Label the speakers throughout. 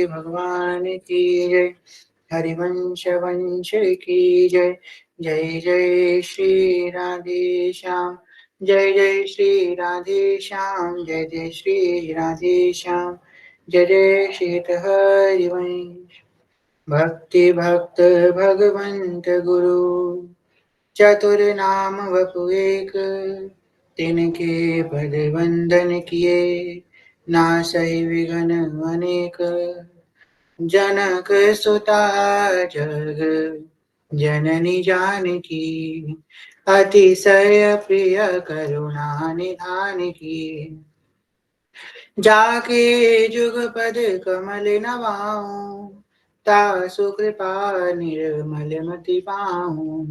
Speaker 1: भगवान की जय। हरिवंश वंश की जय। जय जय श्री राधे श्याम। जय जय श्री राधे श्याम। जय जय श्री राधे श्याम। जय जय श्री हरिवंश। भक्ति भक्त भगवंत गुरु चतुर नाम वपु एक। तिनके पद वंदन किए नासै विघ्न अनेक। जनक सुता जग जननी जानकी अतिशय प्रिय करुणा निधान की। जाके जुगपद कमल नवाऊं तासु कृपा निर्मल मति पाऊं।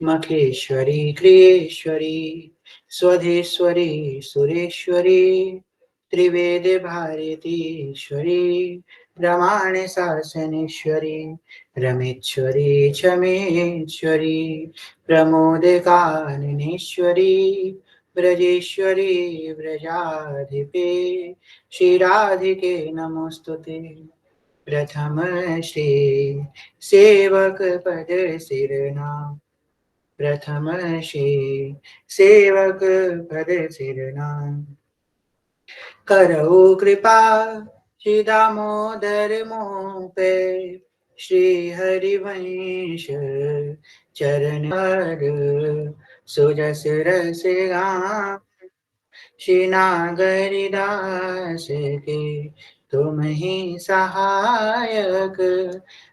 Speaker 1: मखेश्वरी क्रियेश्वरी स्वधेश्वरी सुरेश्वरी त्रिवेद भारतीश्वरी ब्रह्मांड शासनेश्वरी रमेश्वरी क्षमेश्वरी प्रमोद काननेश्वरी ब्रजेश्वरी व्रजाधिपे श्रीराधिके नमोस्तुते। प्रथम श्री सेवक पद सिरनाम। प्रथम श्री सेवक पद सिरनाम। करो कृपा श्री दामोदर मोह पे श्री हरिवंश चरण पर सुजस रस गान। श्री नागरिदास के तुम ही सहायक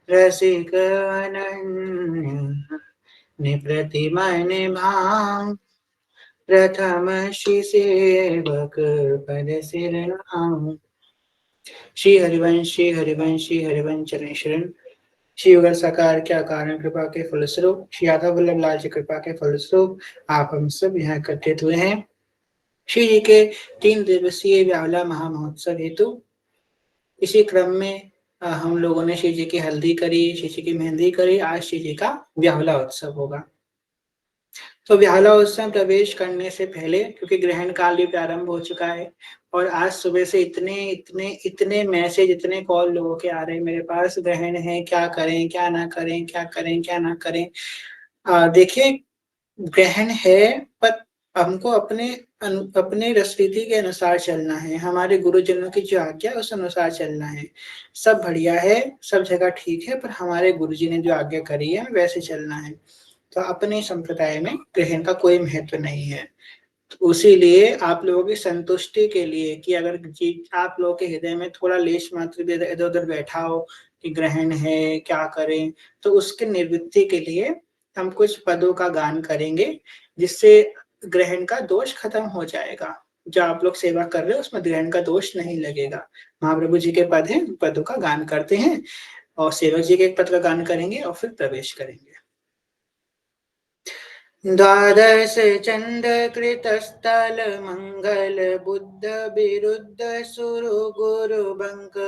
Speaker 1: रसिक अनन्य निप्रति मन भाव। प्रथम श्री सेवक पद सिरनाम। श्री हरिवंश श्री हरिवंश श्री हरिवंश चरण शरण। श्री युगल साकार के अकारण कृपा के फलस्वरूप श्री यादव वल्लभ लाल जी कृपा के फलस्वरूप आप हम सब यहाँ एकत्रित हुए हैं श्री जी के 3 दिवसीय व्यावला महामहोत्सव हेतु। इसी क्रम में हम लोगों ने श्री जी की हल्दी करी, श्री जी की मेहंदी करी। आज श्री जी का व्यावला उत्सव होगा। तो व्यावला उत्सव प्रवेश करने से पहले, क्योंकि ग्रहण काल भी प्रारंभ हो चुका है और आज सुबह से इतने मैसेज, इतने कॉल लोगों के आ रहे हैं मेरे पास, ग्रहण है, क्या करें क्या ना करें, क्या करें क्या ना करें। देखिए, ग्रहण है पर हमको अपने रसरीति के अनुसार चलना है। हमारे गुरुजनों की जो आज्ञा उस अनुसार चलना है। सब बढ़िया है, सब जगह ठीक है, पर हमारे गुरुजी ने जो आज्ञा करी है वैसे चलना है। तो अपने संप्रदाय में ग्रहण का कोई महत्व नहीं है। तो उसीलिए आप लोगों की संतुष्टि के लिए कि अगर आप लोगों के हृदय में थोड़ा लेश मात्र भी इधर उधर बैठा हो कि ग्रहण है क्या करें, तो उसके निवृत्ति के लिए हम कुछ पदों का गान करेंगे जिससे ग्रहण का दोष खत्म हो जाएगा। जो आप लोग सेवा कर रहे हो उसमें ग्रहण का दोष नहीं लगेगा। महाप्रभु जी के पद हैं, पदों का गान करते हैं और सेवक जी के एक पद का गान करेंगे और फिर प्रवेश करेंगे। द्वादश चंद कृतस्थल मंगल बुद्ध विरुद्ध सुरु गुरु बंक।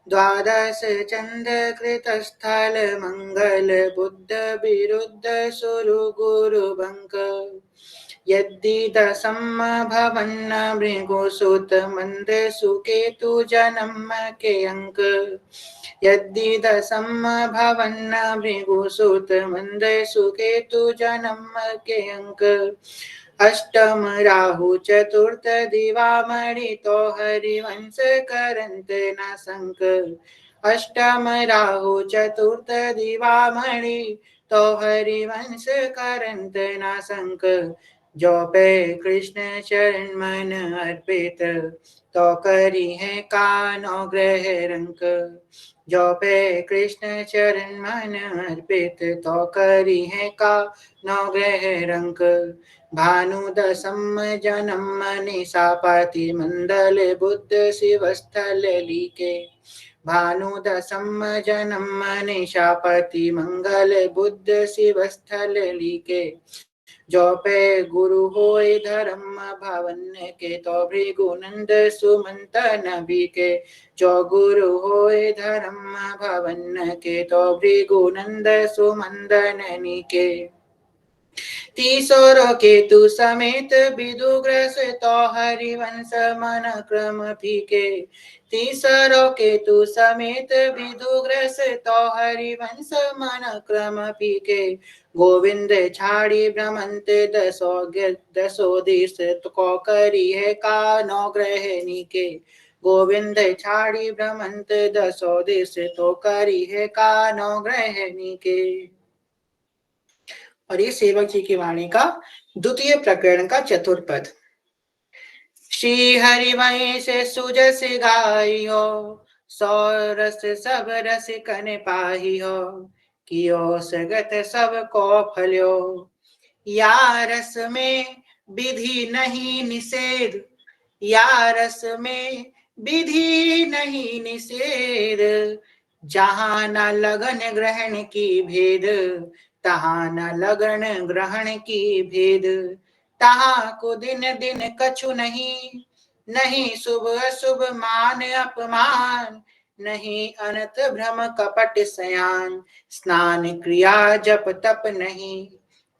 Speaker 1: द्वादश चंद कृतस्थल मंगल बुद्ध विरुद्ध सुरु गुरु बंक। यदि दशम भवन्न भृगुसुत मंद सुकेतु जन्म के अंक। यदि दशम भवन्न भृगुसुत मंद सुकेतु जन्म के अंक। अष्टम राहु चतुर्थ दिवामणि तो हरिवंश करंत न संक। अष्टम राहु चतुर्थ दिवामणि तो हरिवंश करंत न संक। जो पे कृष्ण चरण मन अर्पित तो करी है कानो ग्रह रंक। जो पे कृष्ण चरण मन अर्पित तो करी है कानो ग्रह रंक। भानु दशम जन्म निशापति मंडल बुद्ध शिवस्थल लीके। भानु दशम जन्म निशापति मंगल बुद्ध शिवस्थल लीके। जो पे गुरु होय धर्म भवन के तो भृगुनंद सुमंत नबी के। जो गुरु होय धर्म भवन के तो भृगुनंद सुमंत ननी के। तीसरो केतु समेत विदुग्रस तो हरिवंश मन क्रम फीके। तीसरो केतु समेत विदुग्रस तो हरिवंश मन क्रम फीके। गोविंद छाड़ी भ्रमंत दसो दिस को करी है कानो ग्रह नीके। गोविंद छाड़ी भ्रमंत दसो दिस तो करी है कानो ग्रह नीके। और ये सेवक जी की वाणी का द्वितीय प्रकरण का चतुर्थ पद। श्री हरिवंश सुजस गाई हो, सौ रस सब रस कन पाही हो। कियो सगत सब को फल्यो, या रस में विधि नहीं निषेध। या रस में विधि नहीं निषेध। जहाँ न लगन ग्रहण की भेद, तहाँ न लगन ग्रहण की भेद। तहाँ को दिन दिन कछु नहीं, नहीं शुभ अशुभ मान अपमान। नहीं अनत भ्रम कपट सयान, स्नान क्रिया जप तप नहीं।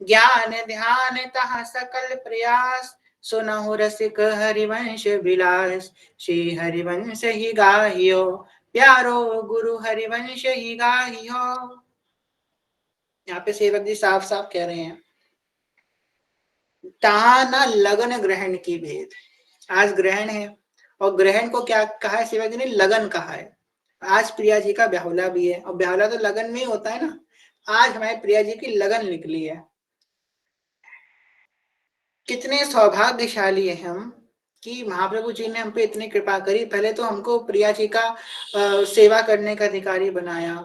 Speaker 1: ज्ञान ध्यान तहाँ सकल प्रयास, सुनहु रसिक हरिवंश विलास। श्री हरिवंश ही गाहियो, प्यारो गुरु हरिवंश ही गाहियो। यहाँ पे सेवक जी साफ साफ कह रहे हैं, तहाँ न लगन ग्रहण की भेद। आज ग्रहण है, और ग्रहण को क्या कहा है सेवक जी ने? लगन कहा है। आज प्रिया जी का ब्याहुला भी है, और ब्याहुला तो लगन में ही होता है ना। आज हमारे प्रिया जी की लगन निकली है। कितने सौभाग्यशाली है हम कि महाप्रभु जी ने हम पे इतनी कृपा करी। पहले तो हमको प्रिया जी का सेवा करने का अधिकारी बनाया,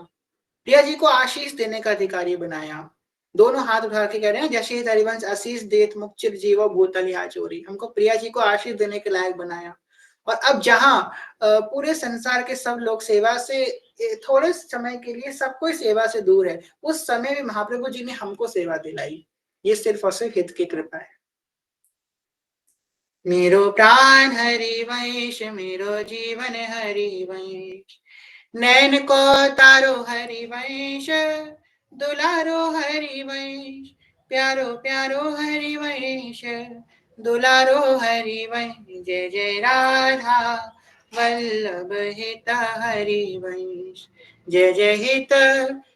Speaker 1: प्रिया जी को आशीष देने का अधिकारी बनाया। दोनों हाथ उठा के कह रहे हैं, जशी हरिवंश आशीष देत मुक्चिर जीवो भूतल या चोरी। हमको प्रिया जी को आशीष देने के लायक बनाया। और अब जहां पूरे संसार के सब लोग सेवा से थोड़े समय के लिए सब कोई सेवा से दूर है, उस समय भी महाप्रभु जी ने हमको सेवा दिलाई। ये सिर्फ और सिर्फ हित की कृपा है। मेरो प्राण हरि वंश, मेरो जीवन हरि वंश। नैन को तारो हरि वंश, दुलारो हरि वंश। प्यारो प्यारो हरि वंश, दुलारो हरि वंश। जय जय राधा वल्लभ हित हरि वंश। जय जय हित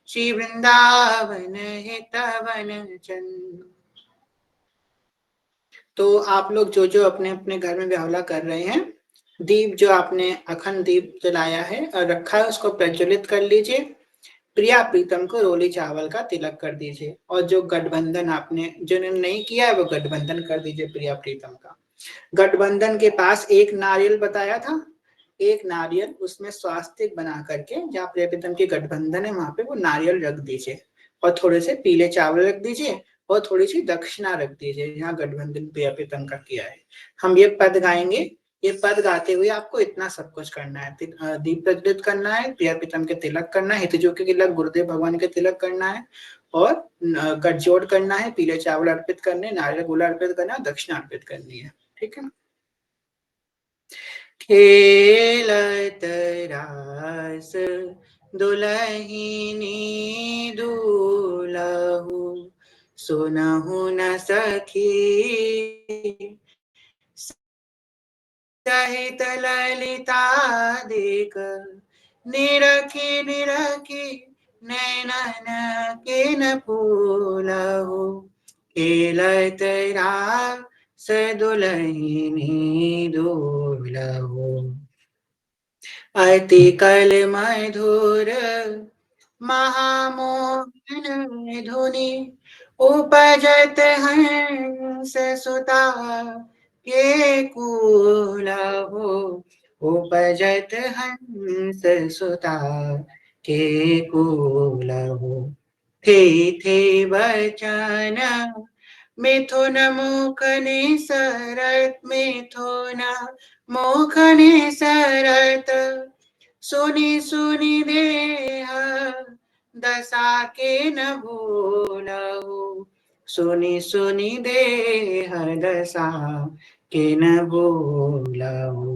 Speaker 1: श्री वृंदावन हित वन चंद। तो आप लोग जो जो अपने अपने घर में ब्याहुला कर रहे हैं, दीप जो आपने अखंड दीप जलाया है और रखा है, उसको प्रज्वलित कर लीजिए। प्रिया प्रीतम को रोली चावल का तिलक कर दीजिए। और जो गठबंधन आपने जिन्होंने नहीं किया है, वो गठबंधन कर दीजिए प्रिया प्रीतम का। गठबंधन के पास एक नारियल बताया था, एक नारियल उसमें स्वास्तिक बना करके, जहाँ प्रिया प्रीतम की गठबंधन है वहां पे वो नारियल रख दीजिए। और थोड़े से पीले चावल रख दीजिए, और थोड़ी सी दक्षिणा रख दीजिए जहाँ गठबंधन प्रिया प्रीतम का किया है। हम ये पद गाएंगे। ये पद गाते हुए आपको इतना सब कुछ करना है। दीप प्रज्वलित करना है, प्रिया प्रीतम के तिलक करना है, हितजों के तिलक, गुरुदेव भगवान के तिलक करना है, और गठजोड़ करना है, पीले चावल अर्पित करने, नारियल गोला अर्पित करना है, दक्षिणा अर्पित करनी है। ठीक है ना? खेलत रास दुलहिनी दूलहु, सुनहु न सखी सहित ललिता देख। निरखी निरखी नैनन किन फूलहु, खेलत रास दुलहिनी दूलहु। अति कल मधुर महामोहन धुनि, उपजत हंस सुता के कूलहु। उपजत हंस सुता के कूलहु। थे थे वचन मिथुन मुख निसरत, मिथुन मुख निसरत। सुनि सुनि देह दशा के न भूलहु, सुनि सुनि देह दशा के न भूलहु।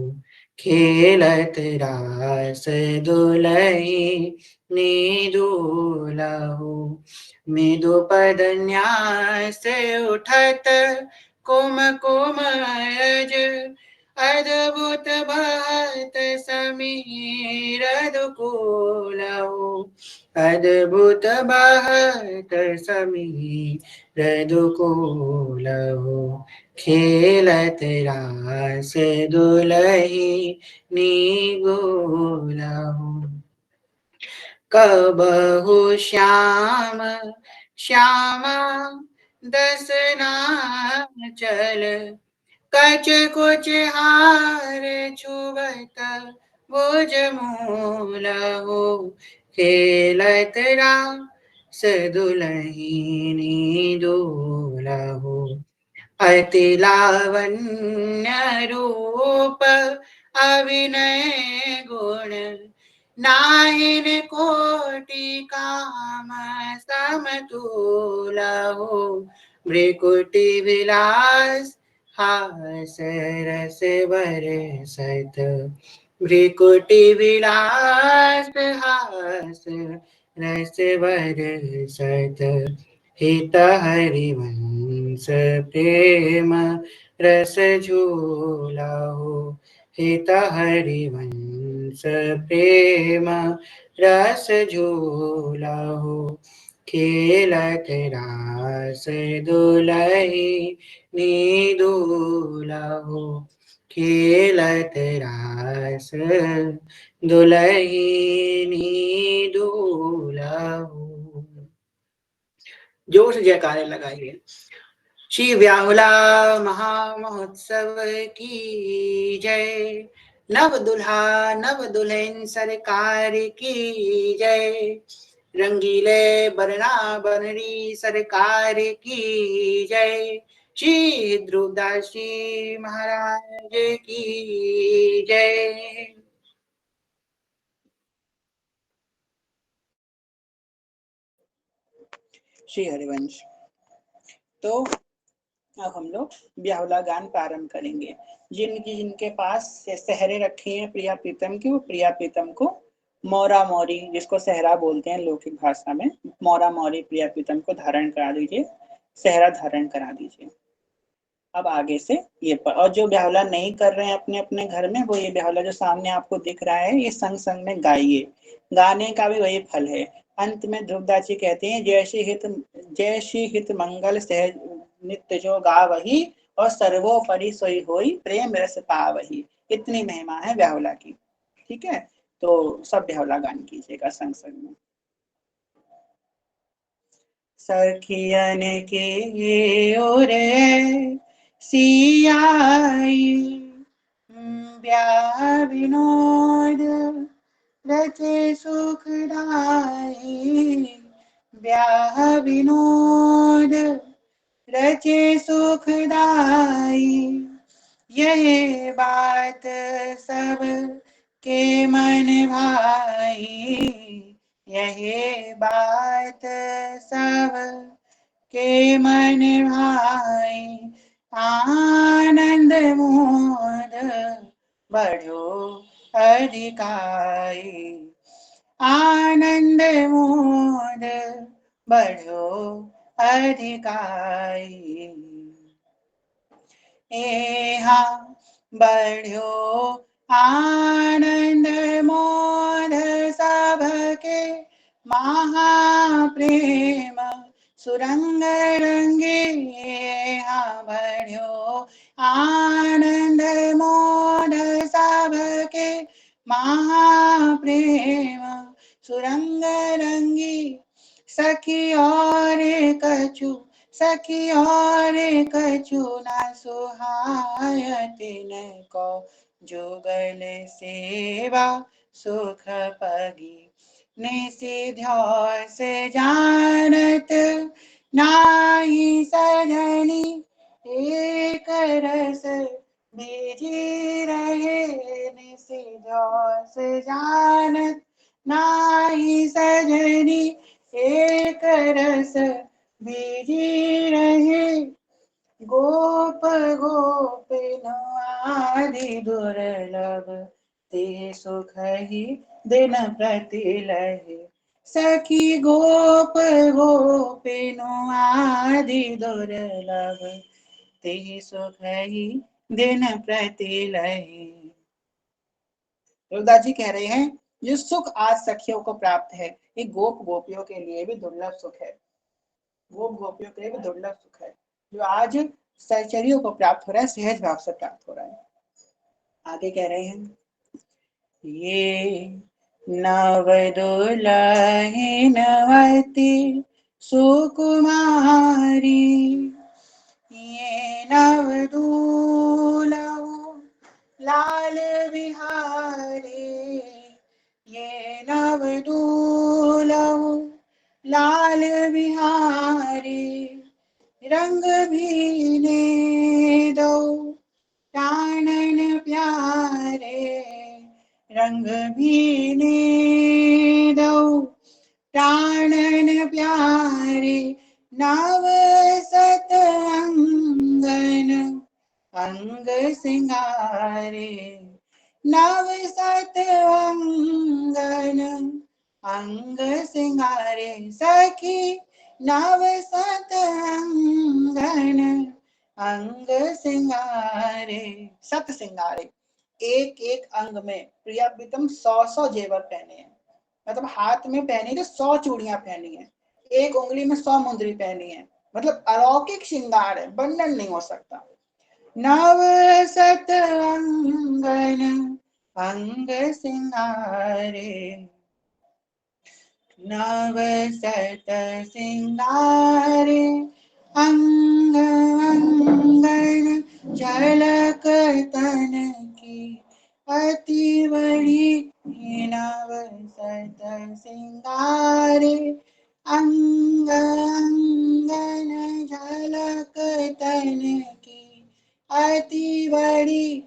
Speaker 1: खेलत रास दुलहिनी दूलहु, मृदु पद न्यास उठत कुम कुमयज अद्भुत भत समीर दुकूलहु अद्भुत बहत समीर दुकूलहु खेलत रास दुलही निगोलहु कबहु श्याम श्यामा दसना चल कच कुच हार छुबत भुज मूल हो खेलत रास दुलहिनी दूल हो अति लावण्य रूप अभिनय गुण नाहिन कोटि काम समतुल हो भ्रिकुटि विलास हास रस बरसत भ्रिकुटि विलास हास रस बरसत हित हरिवंश प्रेम रस झूला हो हित हरिवंश प्रेम रस झूला हो खेलत रास दुलही निदूला हो खेलत रास दुलही निदूला हो। जोर से जयकारे लगाइए। श्री व्याहुला महामहोत्सव की जय। नव दुल्हा नव दुल्हन सरकार की जय। रंगीले बरना बनरी सरकार की जय। श्री ध्रुवदास जी महाराज की जय। श्री हरिवंश। तो अब हम लोग ब्याहुला गान प्रारंभ करेंगे। जिनके पास सहरे रखी हैं प्रिया प्रीतम की, वो प्रिया प्रीतम को मोरा मोरी, जिसको सहरा बोलते हैं लौकिक भाषा में, मोरा मोरी प्रिया प्रीतम को धारण करा दीजिए, सहरा धारण करा दीजिए। अब आगे से ये पर, और जो ब्याहुला नहीं कर रहे हैं अपने अपने घर में, वो ये ब्याहुला जो सामने आपको दिख रहा है, ये संग संग में गाइए। गाने का भी वही फल है। अंत में ध्रुवदास जी कहते हैं, जय श्री हित मंगल सहज नित्य जो गा वही, और सर्वोपरि सोई होई प्रेम रस पावही। इतनी महिमा है ब्याहुला की। ठीक है, तो सब ब्याहुला गान कीजिएगा संग संग में। सखियन के ओरे सियाई ब्याह विनोद रचे सुखदाई ब्याह विनोद रचे सुखदाई। यही बात सब के मन भाई यही बात सब के मन भाई। आनंद मोद बढ़ो अधिकाई आनंद मोद बढ़ो अधिकाई। एहा बढ़ो आनंद मोद सबके महाप्रेम सुरंग रंगे। एहा बढ़ो आनंद मोद सबके महाप्रेम सुरंग रंगी। सखी और कछु सखी और कछु न सुहाय तिन को जुगल सेवा सुख पगी। निषिध्यों से जानत नाही सजनी एक रस बीजी रहे। निषिध्यों से जानत नाही सजनी एक रस बीजी रहे। गोप गोपिन आदि दुर्लभ ते सुख ही दिन प्रति लहे। सखी गोप गोपिनो आदि दुर्लभ, तेहि सुख ही दिन प्रति लही। रुद्रदास जी कह रहे हैं जो सुख आज सखियों को प्राप्त है, ये गोप गोपियों के लिए भी दुर्लभ सुख है। गोप गोपियों के लिए भी दुर्लभ सुख है जो आज सहचरियों को प्राप्त हो रहा है, सहज भाव से प्राप्त हो रहा है। आगे कह रहे हैं ये नव दुलहिनवती सुकुमारी, ये नव दूल्हु लाल बिहारी, ये नव दूल्हु लाल बिहारी, रंग भीने दो कानन प्यारे, रंग भीने दो कानन प्यारे, नव सत अंगन अंग सिंगारे, नव सत अंगन अंग सिंगारे, सखी नव सत अंगन अंग सिंगारे, सत सिंगारे, एक एक अंग में प्रिया प्रीतम 100 जेवर पहने हैं, मतलब हाथ में पहनी तो 100 चूड़ियां पहनी है, एक उंगली में 100 मुंदरी पहनी है, मतलब अलौकिक श्रृंगार है, वर्णन नहीं हो सकता। नव सत अंगन अंग सिंगारे, नव सत सिंगारे, अंग अंगन झलक तन की अति बड़ी, नव सत सिंगारे, अंग अंगन झलक तन की अति बड़ी,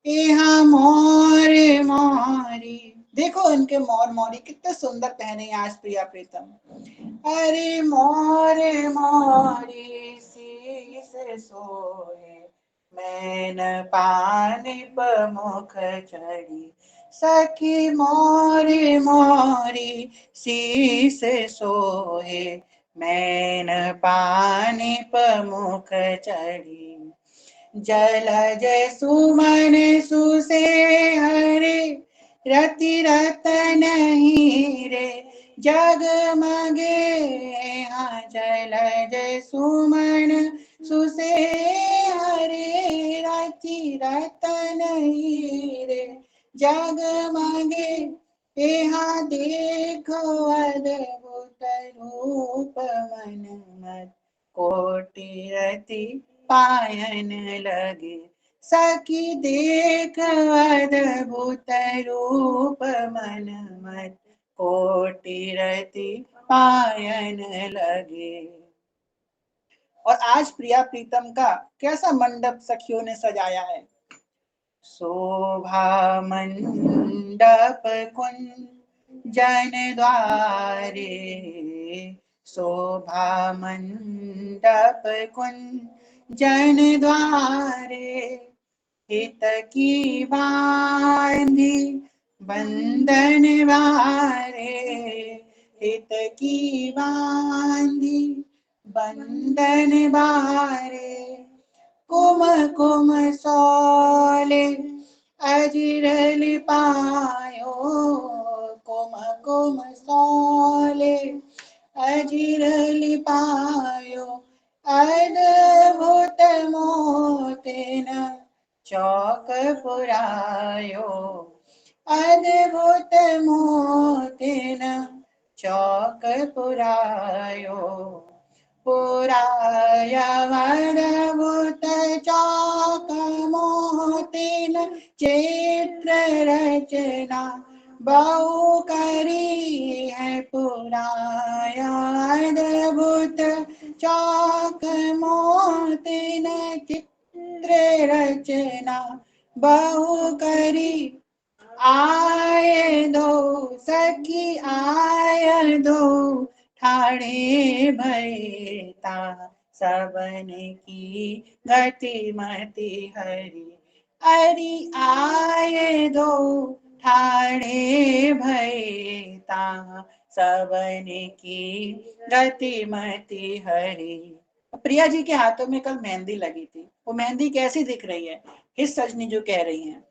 Speaker 1: यहाँ मोर मोरी, देखो इनके मोर मोरी कितने सुंदर पहने हैं आज प्रिया प्रीतम। अरे मोर मोरी शीस सोहे, मैन पानी मुख चढ़ी, सखी मोर मोरी शीस सोहे, मैन पानी मुख चढ़ी, जलज सुमन सुसे हरे, रति रतन हीरे, जगमगे यहाँ, जलज सुमन सुसे हरे, रति रतन हीरे, जगमगे यहाँ, देखो अद्भुत रूप मन मत, कोटि रति पायन लगे, सखी देख अद्भुत रूप मन मत, कोटि रति पायन लगे। और आज प्रिया प्रीतम का कैसा मंडप सखियों ने सजाया है। शोभा मंडप कुंजन द्वारे, शोभा मंडप कुंजन द्वारे, हित की बांधी बंधन वारे, हित की बांधी बंधन वारे, कुम कुम सोले अजिरल पायो, कुम कुम सोले अजिरल पायो, अद्भुत मोतेन चौक पुरायो, अद्भुत मोतेन चौक पुरायो, पुराया अद्भुत चौक मोतेन, चित्र रचना बहु करी है, पुराया अद्भुत चौक मोतेन, चित्र रचना बहु करी, आए दो सखी आए दो, ठाणे भयता सबन की गति मति हरि, अरि आए दो ठाणे भयता ताहाँ सबने की गति मति हरी। प्रिया जी के हाथों में कल मेहंदी लगी थी, वो मेहंदी कैसी दिख रही है? हिस सजनी जो कह रही हैं,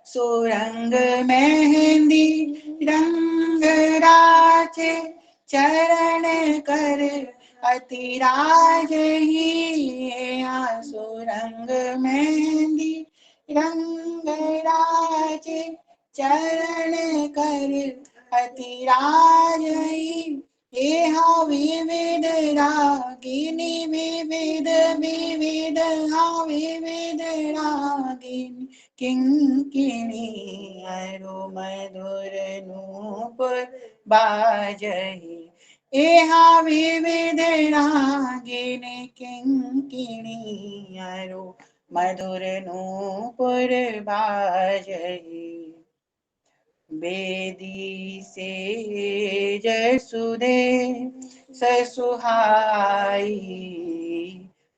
Speaker 1: सुरंग मेहंदी रंग राचे चरण कर अति राज ही। सुरंग मेहंदी रंग राचे चरण कर अति राज ही। एहा विविध रागिनी विविध विविध विविध रागिनी किंकिणी अरु मधुर नूपुर बाजहि। एहा विविध रागिनी किंकिणी अरु मधुर नूपुर बाजहि। बेदी से जसुदे ससुहाई।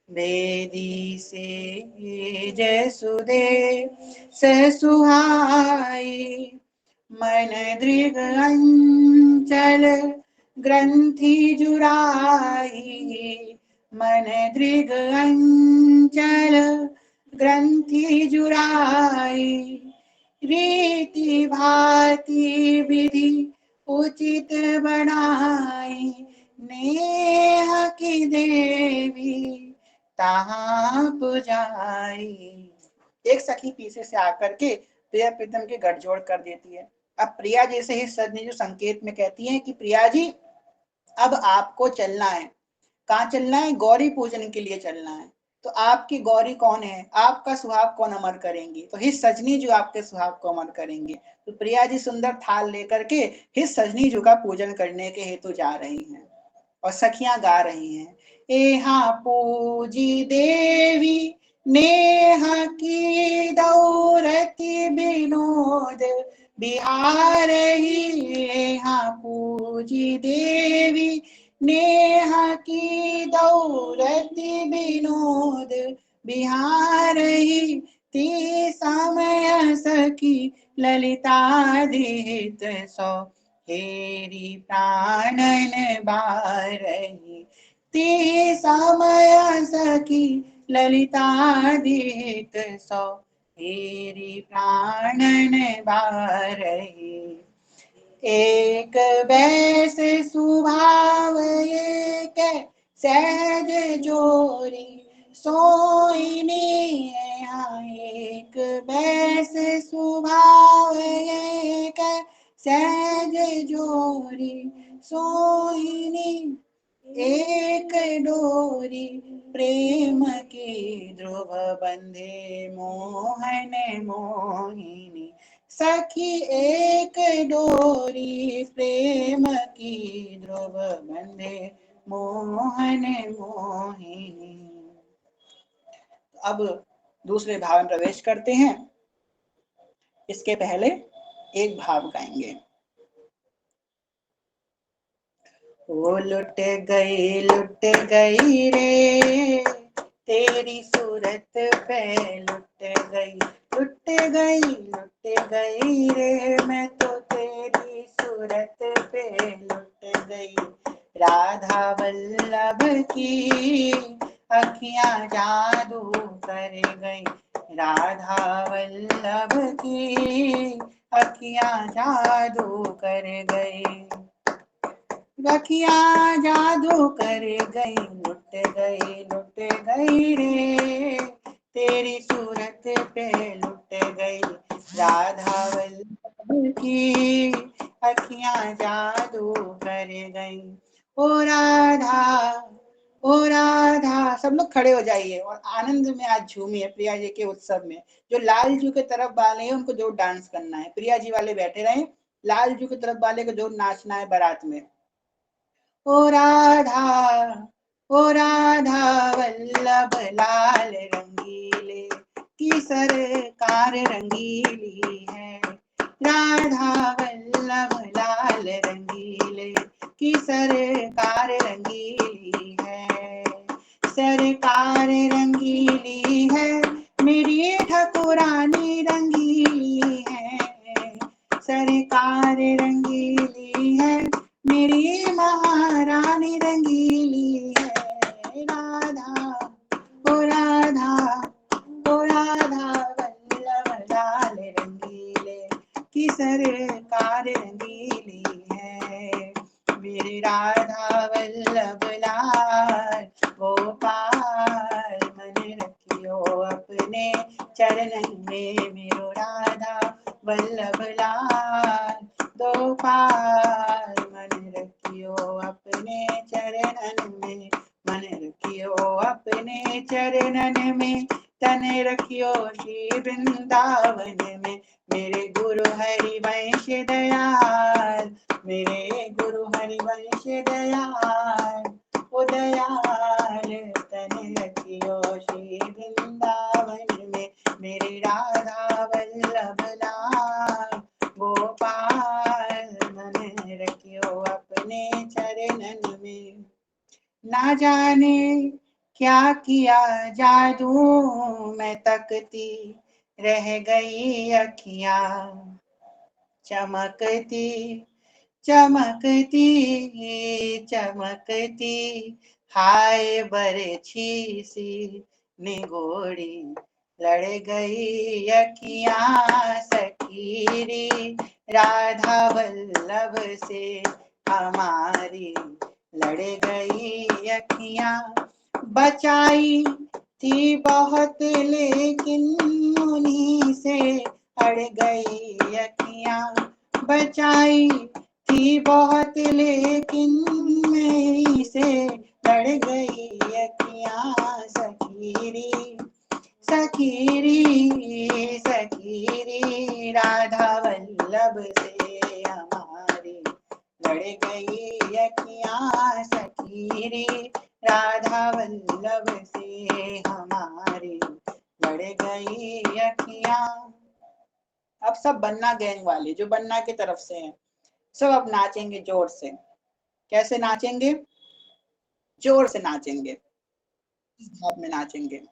Speaker 1: बेदी से जसुदे ससुहाई। मन दृग अंचल ग्रंथि जुराई। मन दृग अंचल ग्रंथि जुराई। रीति भांति विधि उचित बनाई। नेह की देवी तहाँ पुजारी। एक सखी पीछे से आकर के प्रिया प्रीतम के गठजोड़ कर देती है। अब प्रिया जैसे ही सजनी जो संकेत में कहती है कि प्रिया जी अब आपको चलना है। कहाँ चलना है? गौरी पूजन के लिए चलना है। तो आपकी गौरी कौन है? आपका सुहाग कौन अमर करेंगे? तो हिस सजनी जो आपके सुहाग को अमर करेंगे। तो प्रिया जी सुंदर थाल लेकर के हिस सजनी जो का पूजन करने के हेतु जा रही हैं और सखियां गा रही हैं। एहा पूजी देवी नेहा की दौरती विनोद बिहार ही। एहा पूजी देवी नेहा की दौरती विनोद बिहार ही। ती समय सखी ललिता दिहित सो हेरी प्राणन बारही। ती समय सखी ललिता दिहित सो हेरी प्राणन बारही। एक बैस स्वभाव एक सहज जोरी सोइनी। एक बैस स्वभाव एक सहज जोरी सोइनी। एक डोरी प्रेम की ध्रुव बंधे मोहन मोहिनी। सखी एक डोरी प्रेम की ध्रुव बंधे मोहन मोहिनी। अब दूसरे भाव में प्रवेश करते हैं। इसके पहले एक भाव गाएंगे। ओ लुट गई रे तेरी सूरत पे लुट गई रे मैं तो तेरी सूरत पे लुट गई। राधा वल्लभ की अखियां जादू कर गई। राधा वल्लभ की अखियां जादू कर गई। अखियां जादू कर गई लुट गई रे तेरी सूरत पे लुट गई। राधा वल्लभ की अखियां जादू कर गई। ओ राधा सब लोग खड़े हो जाइए और आनंद में आज झूमिए प्रिया जी के उत्सव में। जो लाल जी के तरफ वाले हैं उनको जो डांस करना है, प्रिया जी वाले बैठे रहे, लाल जी की तरफ वाले को जो नाचना है बारात में। ओ राधा वल्लभ लाल रंगीले की सरकार रंगीली है। राधा वल्लभ लाल रंगीले की सरकार रंगीली है। सरकार रंगीली है मेरी ठाकुरानी रंगीली है। सरकार रंगीली राधा वल्लभ लाल गोपाल मन रखियो अपने चरणन में मेरो राधा वल्लभ लाल गोपाल मन रखियो अपने चरणन में मन रखियो अपने चरणन में तन रखियो श्री वृंदावन में मेरे गुरु हरिवंश दयाल मेरे गुरु हरिवंश दयाल ओ दयाल तन रखियो श्री वृंदावन में मेरे राधा वल्लभ लाल गोपाल मन रखियो अपने चरणन में ना जाने क्या किया जादू मैं तकती रह गई अखियां चमकती चमकती चमकती हाय बरछी सी निगोड़ी लड़ गई अखियां सखीरी राधा वल्लभ से हमारी लड़ गई अखियां बचाई थी बहुत लेकिन उन्हीं से अड़ गई अखियां बचाई थी बहुत लेकिन मेरी से लड़ गई अखियां सखीरी सखीरी सखीरी राधा वल्लभ से हमारी लड़ गई अखियां सखीरी राधा वल्लभ से हमारी लड़ गई अखियां। अब सब बन्ना गैंग वाले जो बन्ना की तरफ से हैं सब अब नाचेंगे जोर से। कैसे नाचेंगे? जोर से नाचेंगे, अब में नाचेंगे।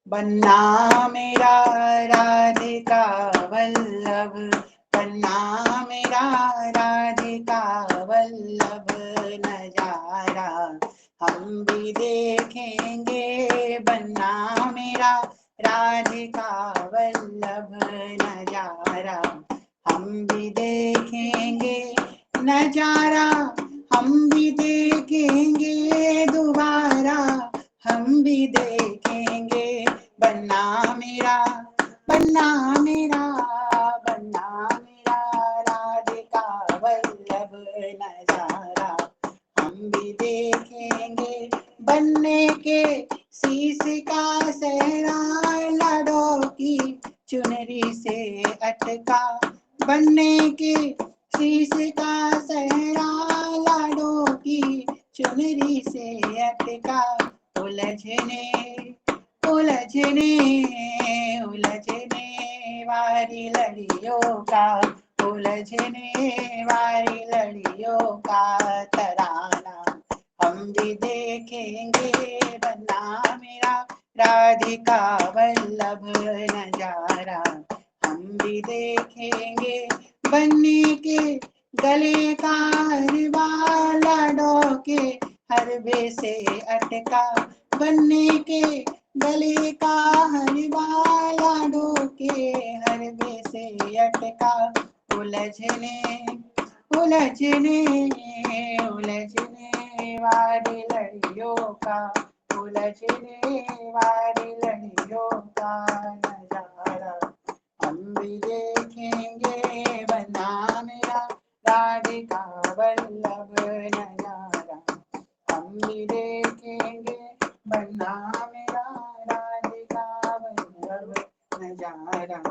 Speaker 1: बन्ना मेरा राधिका वल्लभ बन्ना मेरा राधिका वल्लभ नजारा हम भी देखेंगे बन्ना मेरा राधिका वल्लभ नजारा हम भी देखेंगे नजारा हम भी देखेंगे दोबारा हम भी देखेंगे बन्ना मेरा बन्ना मेरा बन्ना मेरा राधिका वल्लभ नजारा हम भी देखेंगे बनने के शीश का सहरा लाडो की चुनरी से अटका बनने के शीश का सहरा लाडो की चुनरी से अटका उलझने उलझने उलझने वारी लड़ियों का उलझने वारी लड़ियों का तराना हम भी देखेंगे बन्ना मेरा राधिका वल्लभ नजारा हम भी देखेंगे बनने के गले का हरवा लाडो के हरबे से अटका बनने के गले का हरवा लाडो के हरबे से अटका उलझने उलझने उलझने वाली लड़ियों का उलझने वाली लड़ियों का नजारा हम भी देखेंगे बन्ना मेरा राधिका वल्लभ नजारा हम भी देखेंगे बन्ना मेरा राधिका वल्लभ नजारा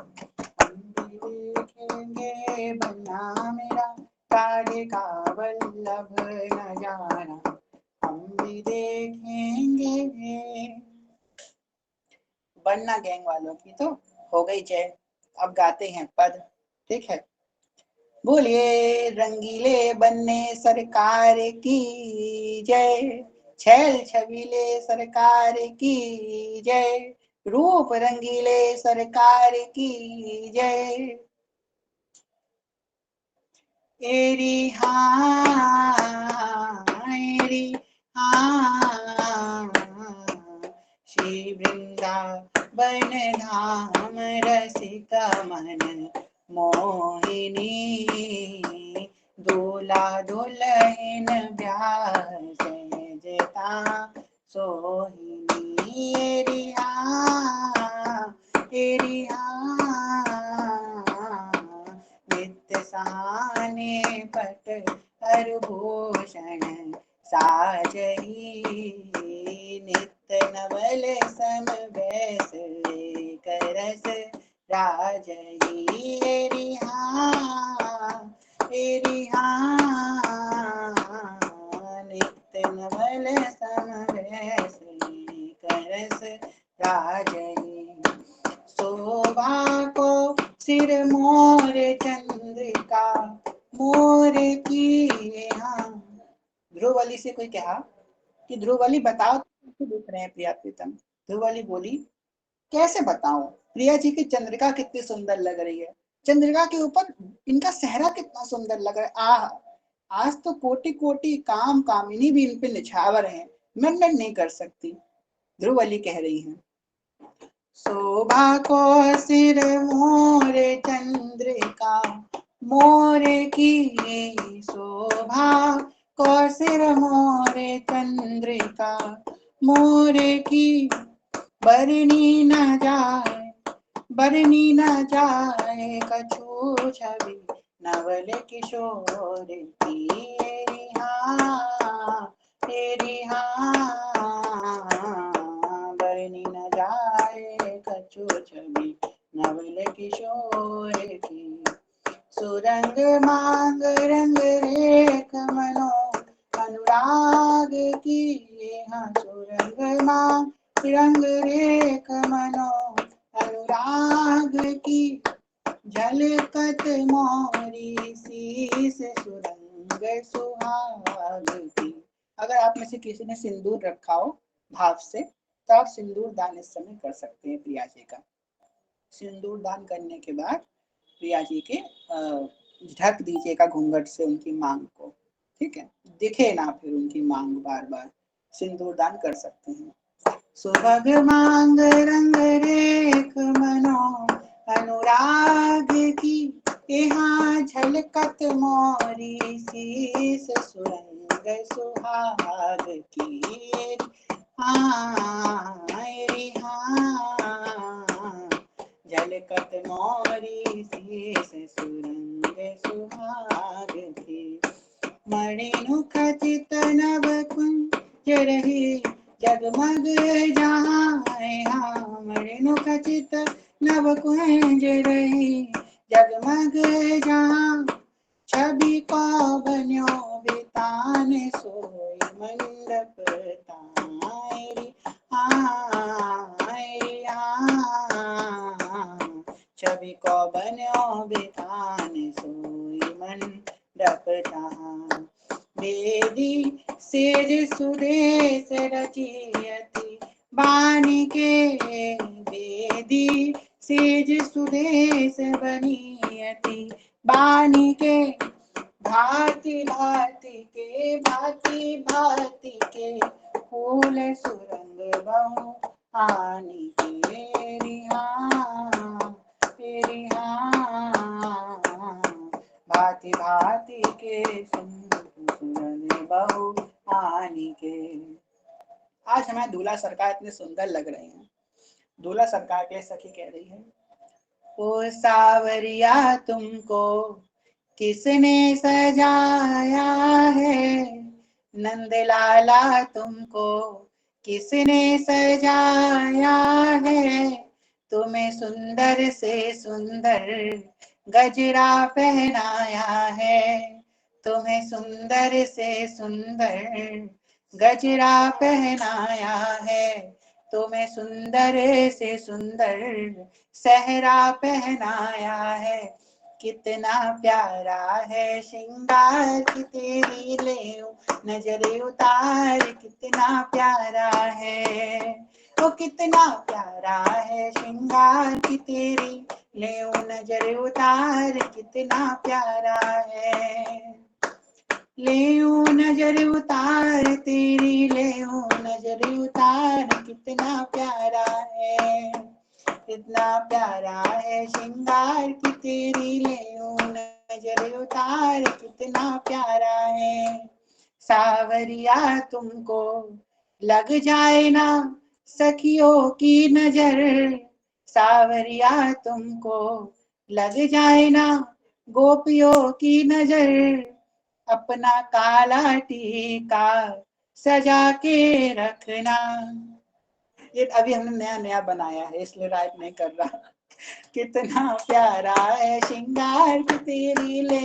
Speaker 1: हम भी देखेंगे बन्ना मेरा राधिका वल्लभ नजारा हम भी देखेंगे। बन्ना गैंग वालों की तो हो गई जय। अब गाते हैं पद, ठीक है। बोलिए रंगीले बन्ने सरकार की जय, छैल छबीले सरकार की जय,
Speaker 2: रूप रंगीले सरकार की जय। एरी हाँ एरी हाँ, श्री वृंदावन धाम रसिका मन मोहिनी, दूल्हा दुल्हन ब्याह सहजता सोहिनी। एरी हाँ एरी हाँ, नित्य सहाने पट हरभूषण साजही, नित्य नवल सम बैस करस राजही। एरी हाँ एरी हाँ, नित्य नवल सम बैस करस राजही। शोभा को सिर मोर चंद्रिका मोर की हाँ। ध्रुवली से कोई कहा कि ध्रुवली बताओ कैसे दिख रहे हैं प्रिया प्रीतम। ध्रुवली बोली कैसे बताऊं, प्रिया जी की चंद्रिका कितनी सुंदर लग रही है, चंद्रिका के ऊपर इनका सेहरा कितना सुंदर लग रहा है। आह, आज तो कोटि कोटि काम कामिनी भी इन पे निछावर हैं, वर्णन नहीं कर सकती। ध्रुवली कह रही है शोभा को सिर मोर चंद्रिका मोर की, शोभा को सिर मोर चंद्रिका मोर की, बरनी न जाए बरनी न जाए कछु छवि नवल किशोर की। एरी हाँ तेरी हाँ, बरनी न जाए कछु छवि नवल किशोर की। सुरंग मांग रंग रेख मनो अनुराग की, हाँ सुरंग मांग रंग रेख मनो अनुराग की, झलकत मोरी शीस सुरंग सुहाग की। अगर आप में से किसी ने सिंदूर रखा हो भाव से तो आप सिंदूर दान इस समय कर सकते हैं प्रिया जी का। सिंदूर दान करने के बाद प्रिया जी के ढक दीजिएगा घूंघट से उनकी मांग को, ठीक है, दिखे ना फिर उनकी मांग बार बार, सिंदूर दान कर सकते हैं। सुभग मांग रंग रेख मनो अनुराग की, यहाँ झलकत मोरी शीस सुरंग सुहाग की। हाँ रे हाँ, झलकत मोरी शीस सुरंग सुहाग की। मणिनु खचित नभ कुंज रही जगमग जहाँ, मणिनु खचित नभ कुंज रही जगमग जहाँ, छवि को बन्यो बितान सोई मंडप तारी। छवि को बन्यो बितान सोई मंडप तारी। वेदी सेज सुरेश रचियति बानिके, वेदी सेज सुरेश बनियति बानिके, भांति भांति के भांति भांति के फूल सुरंग बहु आनी के। रिहा भांति भांति के सुरंग बहु आनी के। आज हमारे दूल्हा सरकार इतने सुंदर लग रहे हैं। दूल्हा सरकार के सखी कह रही है ओ सावरिया तुमको किसने सजाया है, नंदलाला तुमको किसने सजाया है, तुम्हें सुंदर से सुंदर गजरा पहनाया है, तुम्हें सुंदर से सुंदर गजरा पहनाया है, तुम्हें सुंदर से सुंदर सहरा पहनाया है, कितना प्यारा है श्रृंगार की तेरी ले नजर उतार, कितना प्यारा है, वो कितना प्यारा है श्रृंगार की तेरी ले नजर उतार, कितना प्यारा है। ले नजर उतार तेरी, ले नजर उतार, कितना प्यारा है, कितना प्यारा है श्रृंगार की तेरी ले नजर उतार, कितना प्यारा है। सावरिया तुमको लग जाए ना सखियों की नजर, सावरिया तुमको लग जाए ना गोपियों की नजर, अपना काला टीका सजा के रखना। ये अभी हमने नया नया बनाया है इसलिए राइट नहीं कर रहा। कितना प्यारा है श्रृंगार की तेरी ले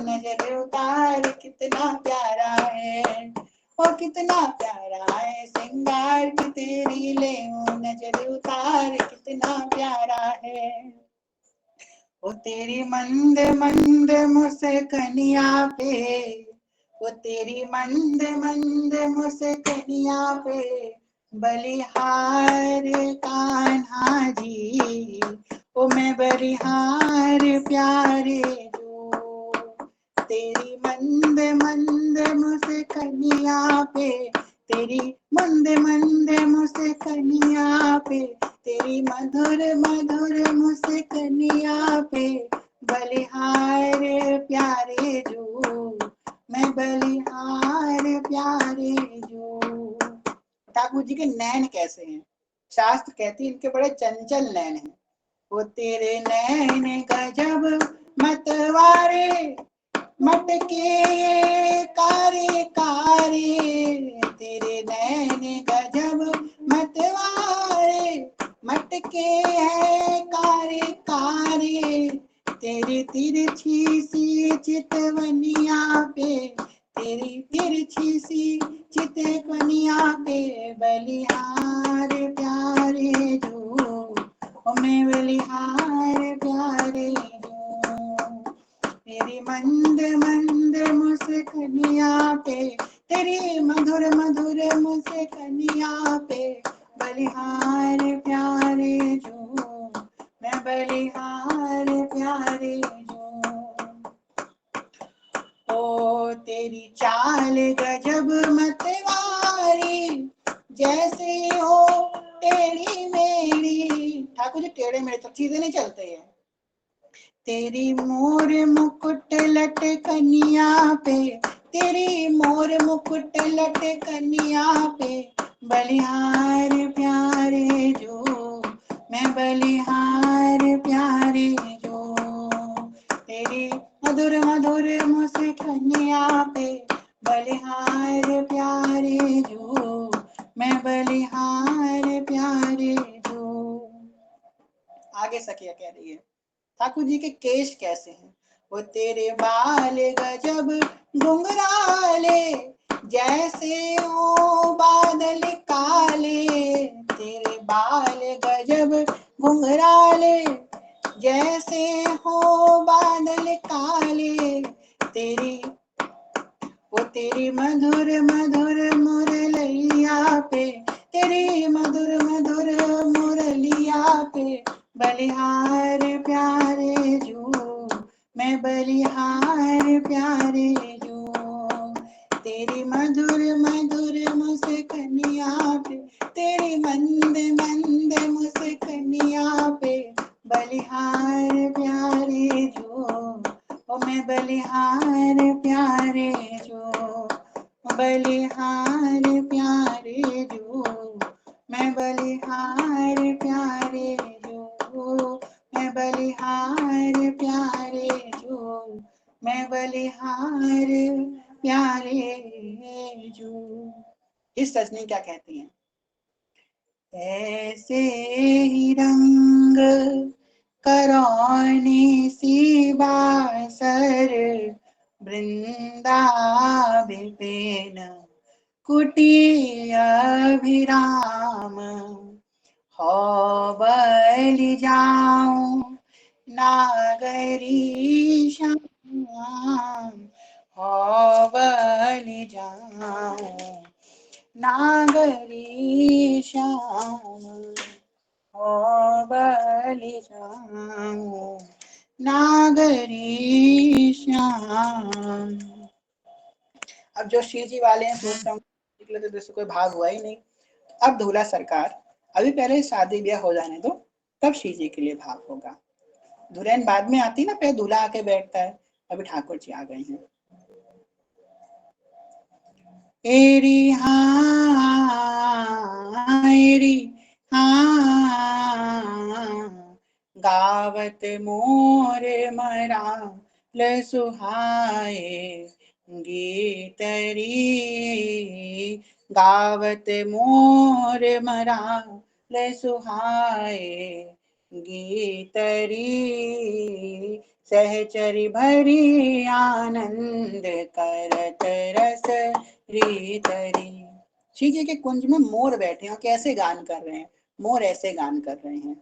Speaker 2: नजर उतार, कितना प्यारा है, और कितना प्यारा है श्रृंगार की तेरी ले नजर उतार, कितना प्यारा है। वो तेरी मंद मंद मुस्कनिया पे, वो तेरी मंद मंद मुस्कनिया पे बलिहार कान्हा जी, ओ मैं बलिहार प्यारे जो, तेरी मंद मंद मुस्कनिया पे, तेरी मंद मंद मुस्कनिया पे, तेरी मधुर मधुर मुस्कनिया पे बलिहार प्यारे जो, मैं बलिहार प्यारे जो। ठाकुर जी के नैन कैसे हैं? शास्त्र कहती है इनके बड़े चंचल नैन हैं। वो तेरे नैन गजब मतवारे, मटके ये कारे कारे, तेरे नैन गजब मतवारे, मटके है कारे कारे, तेरी तिरछी सी चितवनिया पे, तेरी तिरछी सी चितवनिया पे बलिहार प्यारे जो, ओ मैं बलिहार प्यारे जो। तेरी मंद मंद मुस्कनिया पे, तेरी मधुर मधुर मुस्कनिया पे बलिहार प्यारे जो, मैं बलिहार प्यारे जो। ओ तेरी चाल गजब मतवारी, जैसे हो टेढ़ी मेढ़ी। ठाकुर जी टेढ़े मेढ़े तो चीजें नहीं चलते हैं। तेरी मोर मुकुट लटकनिया पे, तेरी मोर मुकुट लटकनिया पे बलिहार प्यारे जो, मैं बलिहार प्यारे जो। तेरी मधुर मधुर मुस्कनिया पे बलिहार प्यारे जो, मैं बलिहार प्यारे जो। आगे सखिया कह रही है ठाकुर जी के केश कैसे हैं? वो तेरे बाल गजब घुंघराले, जैसे हो बादल काले, तेरे बाल गजब घुंघराले, जैसे हो बादल काले, तेरी वो तेरी मधुर मधुर मुरलिया पे, तेरी मधुर मधुर मुरलिया पे बलिहार प्यारे जो, मैं बलिहार प्यारे जो। तेरी मधुर मधुर मुस्कनिया पे, तेरी मंद मंद मुस्कनिया पे बलिहार प्यारे जो, ओ मैं बलिहार प्यारे जो, बलिहार प्यारे जो, मैं बलिहार प्यारे जो, मैं बलिहार प्यारे जो, मैं बलिहार प्यारे जो। इस सजनी क्या कहती हैं? ऐसे ही रंग करौने सी बासर, वृंदा विपिन कुटी अभिराम, हो बलि जाऊं नागरी श्याम हो बलि जाऊं, नागरी श्याम हो बलि जाऊं, नागरी श्याम। अब जो श्री जी वाले हैं सोचता हूँ निकले तो दूसरे कोई भाग हुआ ही नहीं। अब दूल्हा सरकार अभी पहले शादी ब्याह हो जाने दो, तब श्री जी के लिए भाग होगा। दुल्हन बाद में आती ना, पहले दूल्हा आके बैठता है। अभी ठाकुर जी आ गए हैं। एरी हाँ एरी हाँ, गावत मोर मराल सुहाए, गीतरी गावत मोर मराल सुहाए, गीतरी सहचरी भरी आनंद करत रस रीतरी। श्री जी के कुंज में मोर बैठे हैं, कैसे गान कर रहे हैं। मोर ऐसे गान कर रहे हैं।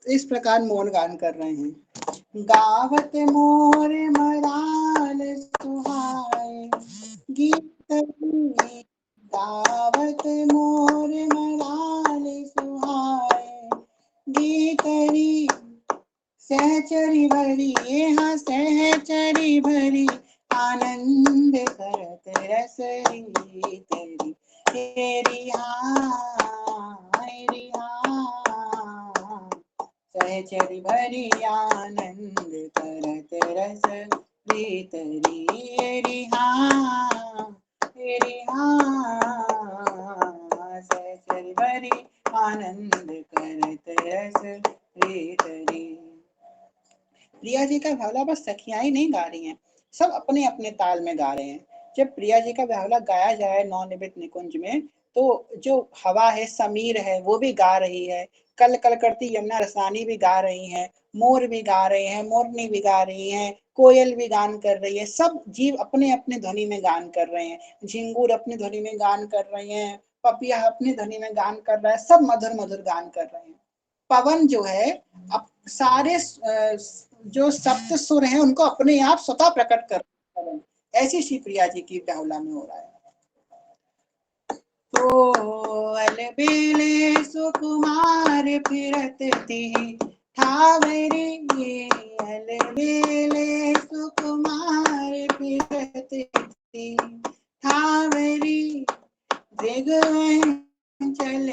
Speaker 2: इस प्रकार मोर गान कर रहे हैं। गावत मोर मराल सुहाए, गीत गावत मोर मराल सुहाए, गीतरी सहचरी भरी यहाँ सहचरी भरी, आनंद करत रस रीतरी। तेरी हाँ सहचरी भरी आनंद करत रस रीतरी। तेरी हाँ सहचरी भरी आनंद करत रस रीतरी। प्रिया जी का भावला बस सखियां ही नहीं गा रही हैं, सब अपने अपने ताल में गा रहे हैं। जब प्रिया जी का भावला गाया जाए नवनिर्मित निकुंज में, तो जो हवा है समीर है वो भी गा रही है, कल कल करती यमुना रसानी भी गा रही हैं, मोर भी गा रहे हैं, मोरनी भी गा रही हैं, कोयल भी गान कर रही है। सब जीव अपने अपने ध्वनि में गान कर रहे हैं। झिंगुर अपनी ध्वनि में गान कर रहे हैं, पपिया अपनी ध्वनि में गान कर रहा है, सब मधुर मधुर गान कर रहे हैं। पवन जो है अब सारे जो सप्त सुर हैं उनको अपने आप स्वतः प्रकट कर रहे हैं। ऐसी श्री प्रिया जी की बाहुला में हो रहा है। तो अलबेले सुकुमार फिरत ती ठावरी, अलबेले सुकुमार फिरत ती ठावरी, दृगवंचल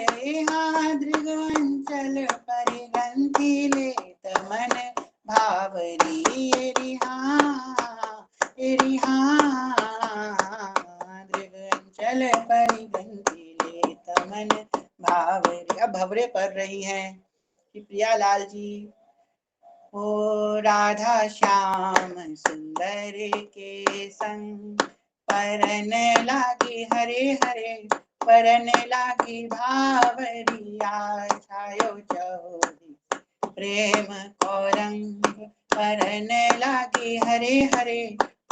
Speaker 2: दृगवंचल परिगंथि लेत मन भावरी। दृगवंचल परिगंथि लेत मन भावरी। अब भवरे पढ़ रही हैं कि प्रियालाल जी ओ राधा श्याम सुंदर के संग, परन लागी हरे हरे परन लागी भावरिया, छायो चौरी प्रेम को रंग, परन लागी हरे हरे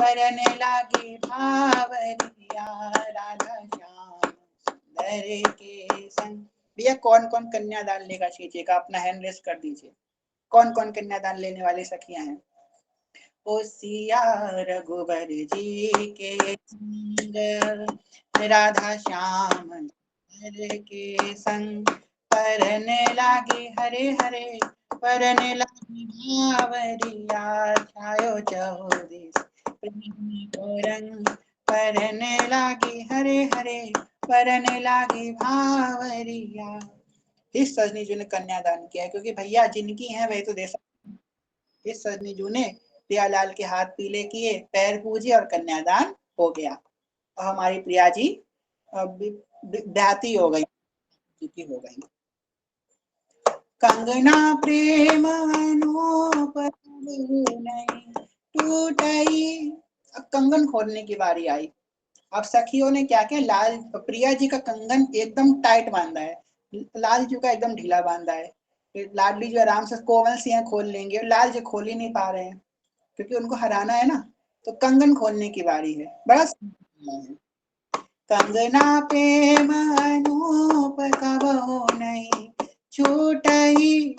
Speaker 2: परन लागी भावरिया, राधा श्याम सुंदर के संग। भैया कौन कौन कन्यादान लेगा श्री का, अपना हैंड रेस कर दीजिए। कौन कौन कन्यादान लेने वाली सखियां हैं। ओ सिया रघुबर जी के संग, राधा श्याम के संग, परन लागी हरे हरे परन लागी भावरिया, छायो चौदिस प्रेम को रंग, परन लागी हरे हरे परन लागी भावरिया। इस सजनी जी ने कन्यादान किया है, क्योंकि भैया जिनकी हैं वही तो दे सकते। इस सजनी जी ने प्रियालाल के हाथ पीले किए, पैर पूजे और कन्यादान हो गया। और हमारी प्रिया जी ब्याहती हो गई, हो गई। कंगना प्रेम अनूप नहीं टूटई। अब कंगन खोलने की बारी आई। अब सखियों ने क्या किया, लाल प्रिया जी का कंगन एकदम टाइट बांधा है, लाल जी का एकदम ढीला बांधा है। फिर लाडली जी आराम से कोमल सी खोल लेंगे, लाल जी खोल ही नहीं पा रहे हैं क्योंकि उनको हराना है ना। तो कंगन खोलने की बारी है, बड़ा है। कंगना प्रेम अनूप कबहु नहीं छूटई,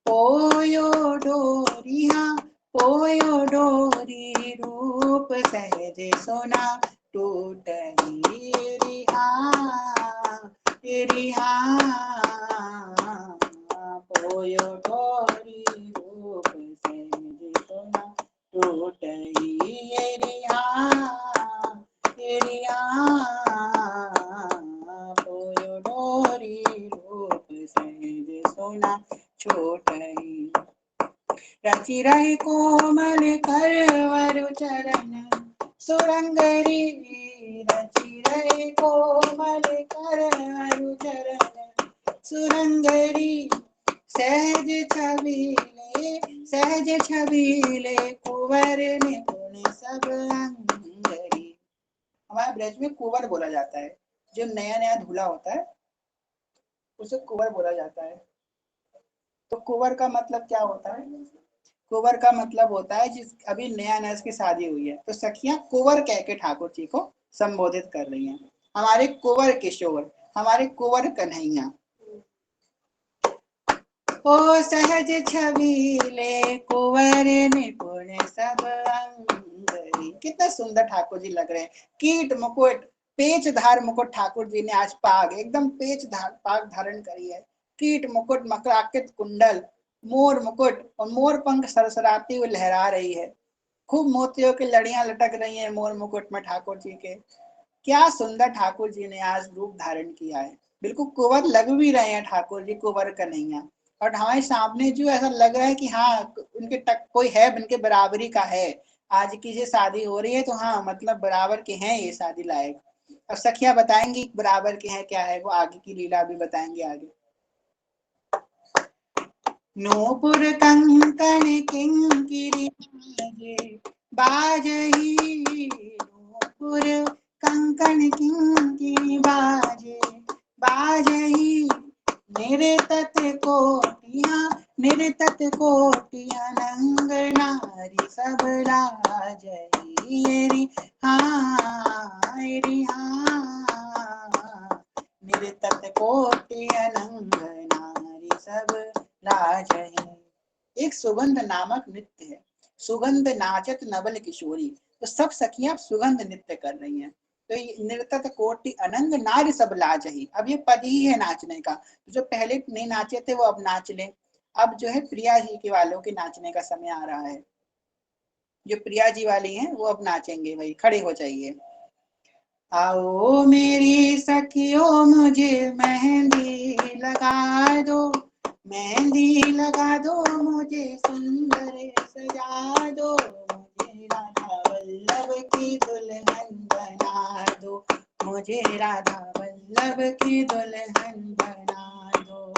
Speaker 2: पोयो डोरिया पोयो डोरी रूप सहज सोना टूटई रिहा रिहा, पोयो डोरी रूप सहज सोना टूटई रिहा रिहा, पोयो डोरी रूप सहज सोना छोटई। रचि रही कोमल करवरु चरण सुरंगरी, रचि रही कोमल करवरु चरण सुरंगरी, सहज छबीले कुंवर निपुण सब अंगरी। हमारे ब्रज में कुंवर बोला जाता है, जो नया नया दूल्हा होता है उसे कुंवर बोला जाता है। तो कुंवर का मतलब क्या होता है? कुंवर का मतलब होता है जिस अभी नया नया की शादी हुई है, तो सखियां कुंवर कह के ठाकुर जी को संबोधित कर रही हैं। हमारे कुंवर किशोर, हमारे कुंवर कन्हैया। ओ सहज छबीले कुंवर निपुण सब अंगरी। कितना सुंदर ठाकुर जी लग रहे हैं। कीट मुकुट पेच धार मुकुट ठाकुर जी ने आज पाग एकदम पेच धार पाग धारण करी है। कीट मुकुट मकराकृत कुंडल मोर मुकुट और मोर पंख सरसराती हुई लहरा रही है। खूब मोतियों की लड़ियां लटक रही हैं मोर मुकुट में ठाकुर जी के। क्या सुंदर ठाकुर जी ने आज रूप धारण किया है। बिल्कुल कुंवर लग भी रहे हैं ठाकुर जी, कुंवर कन्हैया। और हमारे सामने जो ऐसा लग रहा है कि हाँ उनके तक कोई है, उनके बराबरी का है। आज की जो शादी हो रही है तो हाँ मतलब बराबर के हैं ये शादी लायक। अब सखियां बताएंगी बराबर के हैं क्या है, वो आगे की लीला भी बताएंगे आगे। नूपुर कंकण किंकिरी बाजही, नूपुर कंकण किंकिरी बाजे बाजही, निरतत कोटिया नंग नारी सब लाजही री हाँ री हाँ, निरतत कोटिया नंग नारी सब लाजही। एक सुगंध नामक नृत्य है, सुगंध नाचत नवल किशोरी। तो सब सखियां सुगंध नृत्य कर रही हैं। तो ये नृत्य कोटि अनंग नारी सब लाजही, अब ये पद ही है नाचने का। जो पहले नहीं नाचे थे वो अब नाच ले। अब जो है प्रिया जी के वालों के नाचने का समय आ रहा है। जो प्रिया जी वाली हैं वो अब नाचेंगे, भाई खड़े हो जाइए। आओ मेरी सखियों मुझे मेहंदी लगा दो, मेहंदी लगा दो मुझे सुंदर सजा दो, मुझे राधा वल्लभ की दुल्हन बना दो, मुझे राधा वल्लभ की दुल्हन बना दो।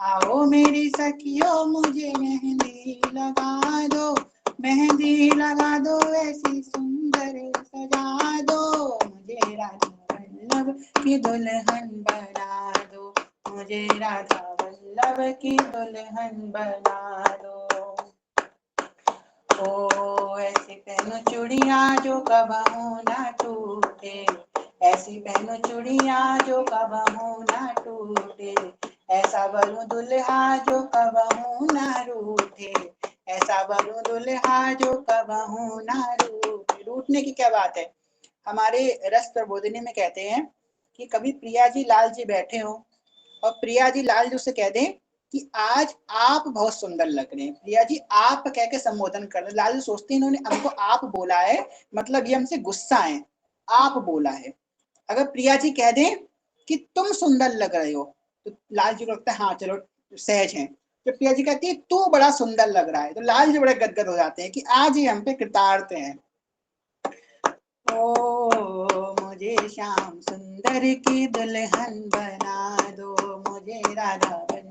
Speaker 2: आओ मेरी सखियों मुझे मेहंदी लगा दो, मेहंदी लगा दो ऐसी सुंदर सजा दो, मुझे राधा वल्लभ की दुल्हन बना दो, मुझे राधा वल्लभ की दुल्हन बना दो। ओ ऐसी पहनो चूड़िया जो कबहू ना टूटे, ऐसी पहनो चूड़िया जो कबहू ना टूटे, ऐसा बनूं दुल्हा जो कबहू ना रूठे, ऐसा बनूं दुल्हा जो कबहू ना रूठे। रूठने की क्या बात है। हमारे रस प्रबोधिनी में कहते हैं कि कभी प्रिया जी लाल जी बैठे हो और प्रिया जी लाल जी से कह दें कि आज आप बहुत सुंदर लग रहे हैं, प्रिया जी आप कह के संबोधन कर रहे हैं। लाल जी सोचते हैं इन्होंने हमको आप बोला है, मतलब ये हमसे गुस्सा है, आप बोला है। अगर प्रिया जी कह दें कि तुम सुंदर लग रहे हो तो लाल जी को लगता है हाँ चलो सहज है। तो प्रिया जी कहती है तू बड़ा सुंदर लग रहा है, तो लाल जी बड़े गदगद हो जाते हैं कि आज ये हम पे कृतार्थ हैं। ओ मुझे श्याम सुंदर की दुल्हन बना दो, मुझे राधा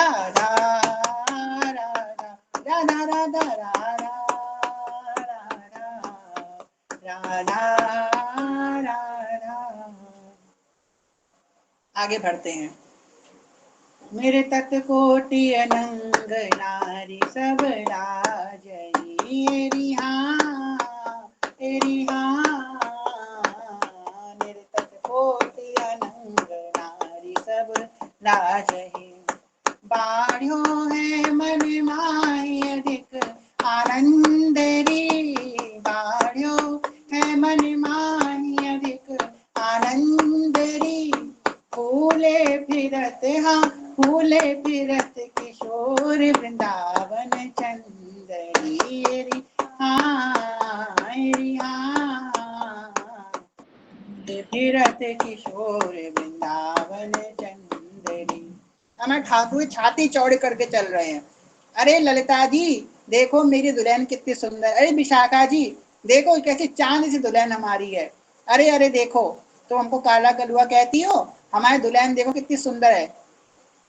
Speaker 2: राधा राधा राधा राधा राधा राधा राधा। आगे बढ़ते हैं। मेरे तत कोटि अनंग नारी सब राजई एरिहा एरिहा। मेरे तत कोटि अनंग नारी सब राजई। बाढ़ो है मन माही अधिक आनंदरी। बाढ़ो है मन माही अधिक आनंदरी। फूले फिरत हाँ फूले फिरत किशोर वृंदावन चंदरी री हाँ री हाँ। फिरत किशोर वृंदावन चंदरी। हमारे ठाकुर छाती चौड़ी करके चल रहे हैं। अरे ललिता जी देखो मेरी दुल्हन कितनी सुंदर। अरे विशाखा जी देखो कैसी चांद सी दुल्हन हमारी है। अरे अरे देखो तो हमको काला कलुआ कहती हो, हमारी दुल्हन देखो कितनी सुंदर है।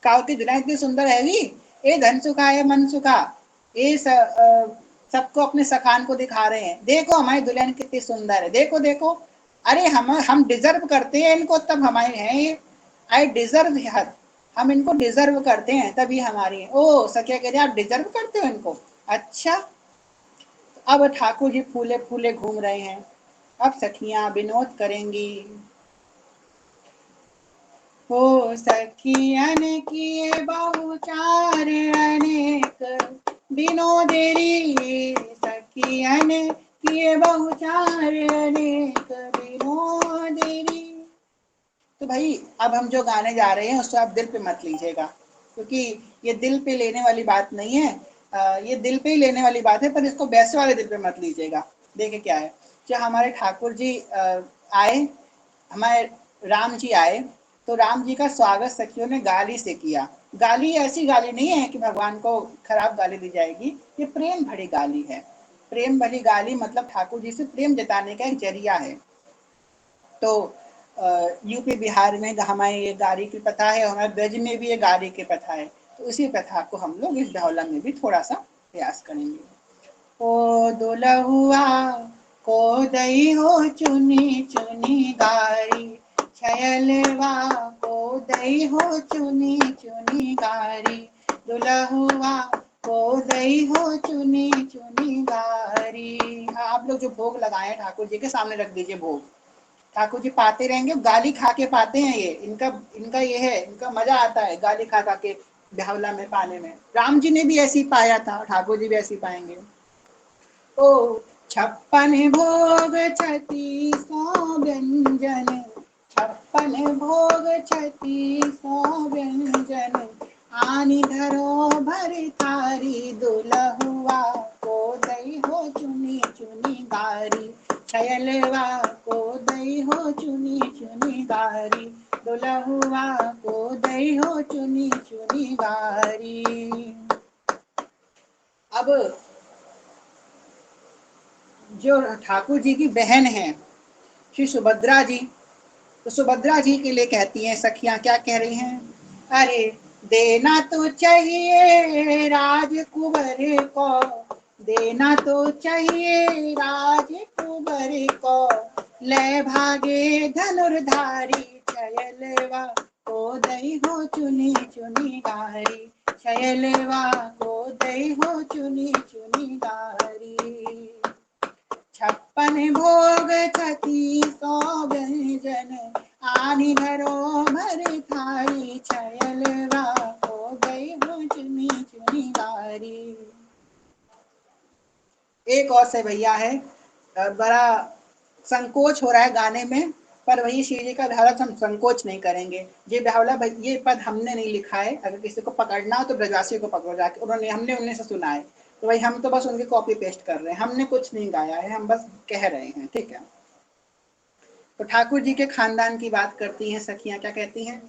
Speaker 2: काव की दुल्हन इतनी सुंदर है भी। ये धन सुखा है मन सुखा। ये सबको अपने सखान को दिखा रहे हैं, देखो हमारी दुल्हन कितनी सुंदर है, देखो देखो। अरे हम डिजर्व करते हैं इनको तब हमारे हैं ये। आई डिजर्व हर, हम इनको डिजर्व करते हैं तभी हमारी है। ओ सखिया कह रहे आप डिजर्व करते हो इनको। अच्छा अब ठाकुर जी फूले फूले घूम रहे हैं। अब सखियां विनोद करेंगी। हो सखियन किए बहुचार अनेक विनोदेरी। सखियन किए बहुचार अनेक विनोदेरी। तो भाई अब हम जो गाने जा रहे हैं उसको आप दिल पे मत लीजिएगा, क्योंकि ये दिल पे लेने वाली बात नहीं है। ये दिल पे ही लेने वाली बात है, पर इसको वैसे वाले दिल पे मत लीजिएगा। देखे क्या है, जब हमारे ठाकुर जी आए, हमारे राम जी आए, तो राम जी का स्वागत सखियों ने गाली से किया। गाली ऐसी गाली नहीं है कि भगवान को खराब गाली दी जाएगी, ये प्रेम भरी गाली है। प्रेम भरी गाली मतलब ठाकुर जी से प्रेम जताने का एक जरिया है। तो यूपी बिहार में हमारे ये गाली की प्रथा है, हमारे ब्रज में भी ये गाली की प्रथा है। तो इसी प्रथा को हम लोग इस ढौला में भी थोड़ा सा प्रयास करेंगे। ओ दुलहुआ को दई हो चुनी चुनी गारी। छयलवा को दई हो चुनी चुनी गारी। दुलहुआ को दई हो चुनी चुनी गारी। आप लोग जो भोग लगाए ठाकुर जी के सामने रख दीजिए भोग। ठाकुर जी पाते रहेंगे, गाली खा के पाते हैं ये। इनका इनका ये है, इनका मजा आता है गाली खा खा के ब्यावला में पाने में। राम जी ने भी ऐसी पाया था, ठाकुर जी भी ऐसी पाएंगे। ओ 56 भोग 3600 व्यंजन। 56 भोग 3600 व्यंजन। आनी धरो भर थारी। दुलहुआ को दई हो चुनी चुनी गारी। छयलवा को दई हो चुनी चुनी गारी। दुलहुआ को दई हो चुनी चुनी गारी। अब जो ठाकुर जी की बहन है श्री सुभद्रा जी, तो सुभद्रा जी के लिए कहती हैं सखियां, क्या कह रही हैं। अरे देना तो चाहिए राजकुंवर को। देना तो चाहिए राजकुंवर को। ले भागे धनुर्धारी। छयलवा को दई हो चुनी चुनी गारी। छयलवा को दई हो चुनी चुनी गारी। 56 भोग 3600 व्यंजन। आनी धरो भर थारी। छयलवा को गई हो चुनी चुनी गारी। एक और से भैया है, बड़ा संकोच हो रहा है गाने में, पर वही श्री जी का धारा हम संकोच नहीं करेंगे। ये ब्यावला ये पद हमने नहीं लिखा है, अगर किसी को पकड़ना हो तो ब्रजवासी को पकड़ो जाके, उन्होंने हमने उन्हें से सुना है। तो भाई हम तो बस उनके कॉपी पेस्ट कर रहे हैं, हमने कुछ नहीं गाया है, हम बस कह रहे हैं, ठीक है। तो ठाकुर जी के खानदान की बात करती हैं सखियां, क्या कहती हैं।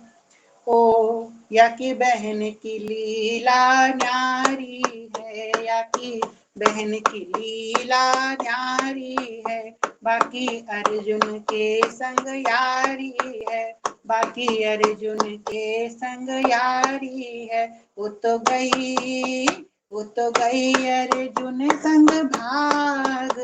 Speaker 2: ओ या की बहन की लीला न्यारी है। या की बहन की लीला न्यारी है। बाकी अर्जुन के संग यारी है। बाकी अर्जुन के संग यारी है। वो तो गई अर्जुन संग भाग,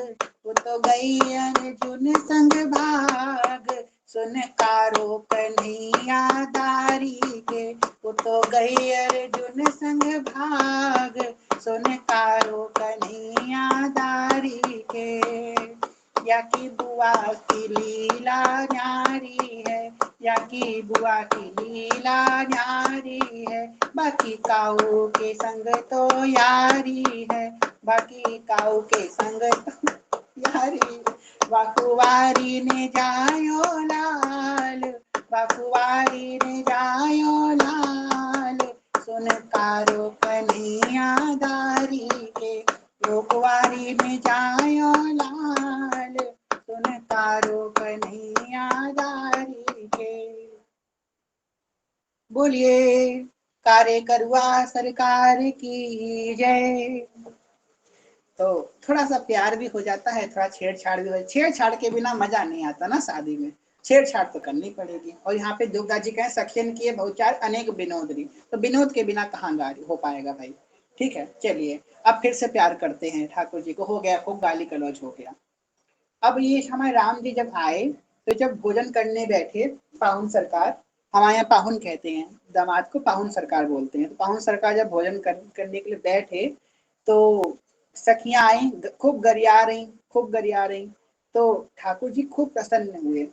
Speaker 2: वो तो गई अर्जुन संग भाग। सुन कारो कन्हैया दारी के, वो तो गई अर्जुन संग भाग। सुन कारो कन्हैया दारी के, या की बुआ की लीला न्यारी है, या की बुआ की लीला न्यारी है। बाकी काऊ के संग तो यारी है, बाकी काऊ के संग तो यारी। वाकुवारी ने जायो लाल, वाकुवारी ने जायो लाल। सुन कारो कन्हैया दारी के, वाकुवारी ने जायो लाल। सुन कारो कन्हैया दारी के। बोलिए कारे करुआ सरकार की जय। तो थोड़ा सा प्यार भी हो जाता है, थोड़ा छेड़छाड़ भी हो। छेड़छाड़ के बिना मजा नहीं आता ना शादी में, छेड़छाड़ तो करनी पड़ेगी। और यहाँ पे दुर्गा जी कहें सखियन किए बहुचार अनेक विनोदरी, तो विनोद के बिना कहाँ गाड़ी हो पाएगा भाई। ठीक है, चलिए अब फिर से प्यार करते हैं ठाकुर जी को। हो गया, खूब गाली गलौज हो गया। अब ये हमारे राम जी जब आए, तो जब भोजन करने बैठे पाहुन सरकार, हमारे यहाँ पाहुन कहते हैं, दामाद को पाहुन सरकार बोलते हैं। तो पाहुन सरकार जब भोजन करने के लिए बैठे, तो सखियां आई, खूब गरिया रही। तो ठाकुर जी खूब प्रसन्न हुए।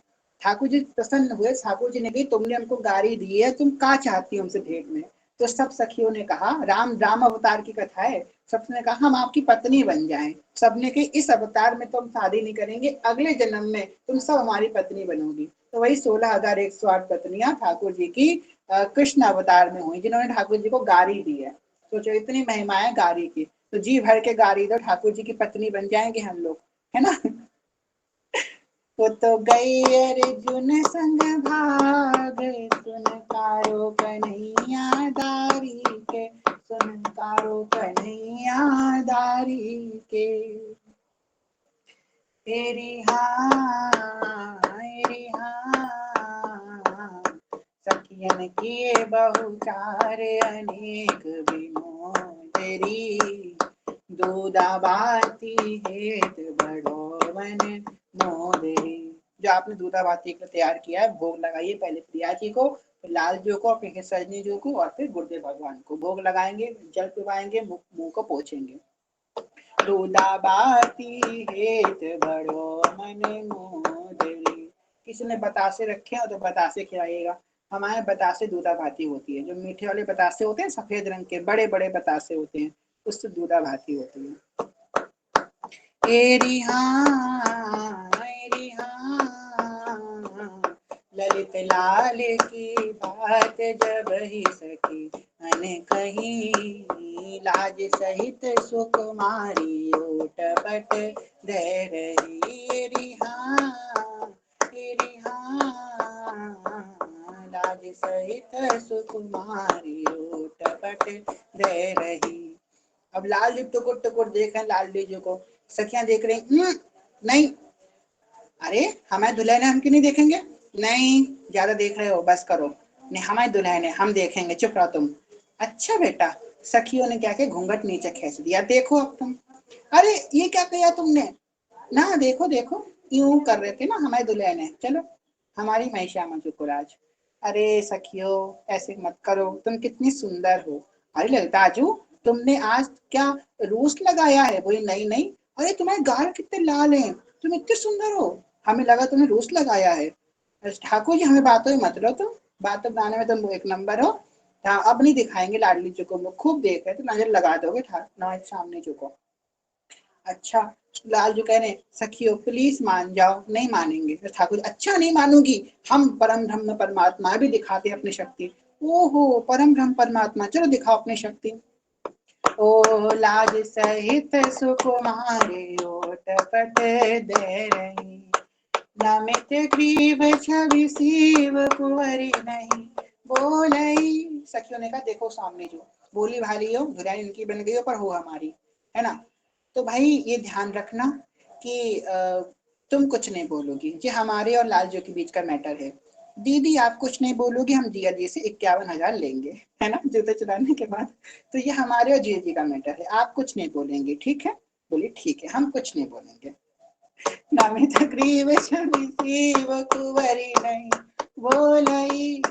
Speaker 2: ठाकुर जी प्रसन्न हुए, ठाकुर जी ने कही तुमने हमको गारी दी है, तुम क्या चाहती हो हमसे भेंट में। तो सब सखियों ने कहा, राम अवतार की कथा है, सबने कहा हम आपकी पत्नी बन जाएं। सबने कही इस अवतार में तो हम शादी नहीं करेंगे, अगले जन्म में तुम सब हमारी पत्नी बनोगी। तो वही 16,108 पत्नियां ठाकुर जी की कृष्ण अवतार में हुई, जिन्होंने ठाकुर जी को गारी दी है। सोचो इतनी महिमाएं गारी की, तो जी भर के गारी दो, ठाकुर जी की पत्नी बन जाएंगे हम लोग, है ना। वो तो गई अर्जुन संग भाग, सुन कारो कन्हैया दारी के, सुन कारो कन्हैया दारी के। तेरी हाँ सखियन किए बहुचार अनेक विनोदरी। दूधा बाती हेत बड़ो मन मोदरी। जो आपने दूधा बाती को तैयार किया है, भोग लगाइए पहले प्रिया जी को, फिर लाल जी को, फिर सजनी जी को, और फिर गुरुदेव भगवान को भोग लगाएंगे, जल पिवाएंगे, मुंह को पोछेंगे। दूधा बाती हेत बड़ो मन मोदरी। किसी ने बतासे रखे हो तो बतासे खिलाइएगा। हमारे बतासे दूधा भाती होती है, जो मीठे वाले बतासे होते हैं सफेद रंग के बड़े बड़े बतासे होते हैं, उससे दूधा भाती होती है। एरी हाँ ललित लाल की बात जब ही सकी, अन कहीं लाज सहित सुकुमारी ओटपट दे रही। एरी हाँ लाज सहित सुकुमारी ओटपट दे रही। अब लाल जी टुकुर टुकुर देख रहे हैं, लाल जी को सखियां देख रही, नहीं, अरे हमारे दुल्हन है, हम क्यों नहीं देखेंगे, नहीं ज्यादा देख रहे हो, बस करो, नहीं हमारी दुल्हन है, हम देखेंगे, चुप रहो तुम। अच्छा बेटा, सखियों ने क्या किया, घूंघट नीचे खींच दिया, देखो अब तुम, अरे ये क्या किया तुमने, ना देखो देखो, यूं कर रहे थे ना, हमारी दुल्हन है, चलो हमारी महिषा जुकुराज। अरे सखियों ऐसे मत करो, तुम कितनी सुंदर हो। अरे ललिताजू, तुमने आज क्या रूस लगाया है, बोली नहीं नहीं, अरे तुम्हारे गाल कितने लाल हैं, तुम इतने सुंदर हो, हमें लगा तुमने रूस लगाया है। ठाकुर जी हमें बातों में मत लो, तुम बातों बनाने में तुम एक नंबर हो। हाँ अब नहीं दिखाएंगे लाडली जी को, खूब देख रहे तो नजर लगा दोगे, ना सामने झुको। अच्छा, लाल जो कह रहे हैं सखियो प्लीज मान जाओ, नहीं मानेंगे। तो ठाकुर अच्छा नहीं मानूंगी, हम परम ब्रह्म परमात्मा भी दिखाते अपनी शक्ति। ओहो परम ब्रह्म परमात्मा, चलो दिखाओ अपनी शक्ति। ओ लाज सहित सुकुमारी ओटपट दे रही, नमित ग्रीव छवि शिव कुंवरी नहीं बोलई। सखियों ने कहा देखो सामने जो बोली भाली हो, दुल्हन इनकी बन गई हो पर हो हमारी, है ना। तो भाई ये ध्यान रखना कि तुम कुछ नहीं बोलोगी, ये हमारे और लाल जी के बीच का मैटर है। दीदी आप कुछ नहीं बोलोगे, हम जिया जी से 51,000 लेंगे, है ना, जूते चुराने के बाद। तो ये हमारे और जिया जी का मैटर है, आप कुछ नहीं बोलेंगे, ठीक है? बोलिए ठीक है, हम कुछ नहीं बोलेंगे। नामी तकरीब छवि सी वो कुंवरी नहीं बोलई,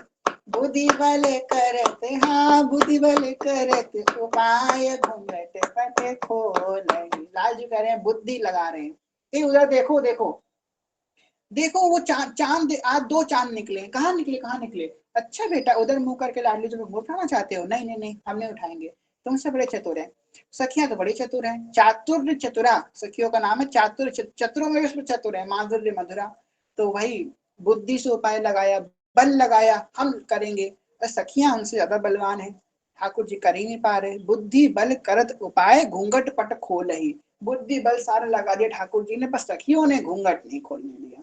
Speaker 2: बुद्धि बल करत, हाँ बुद्धि बल करत, उपाय घूंघट पट खोलई। लाल जी कह रहे हैं बुद्धि लगा रहे हैं। ये उधर देखो देखो देखो, वो चांद आज 2 चांद निकले, कहाँ निकले कहाँ निकले? अच्छा बेटा, उधर मुंह करके लाडली जी को उठाना चाहते हो? नहीं नहीं नहीं, हम नहीं उठाएंगे, तुमसे बड़े चतुर हैं। सखियां तो बड़ी चतुर हैं, चातुर चतुरा, सखियों का नाम है चातुर, चतुरों में उसमें चतुर है, माधुर्य मधुरा। तो वही बुद्धि से उपाय लगाया, बल लगाया, हम करेंगे। और सखियां उनसे ज्यादा बलवान है, ठाकुर जी कर ही नहीं पा रहे। बुद्धि बल करत उपाय, घूंघट पट खोल ही। बुद्धि बल सारा लगा दिया ठाकुर जी ने, बस सखियों ने घूंघट नहीं खोलने दिया।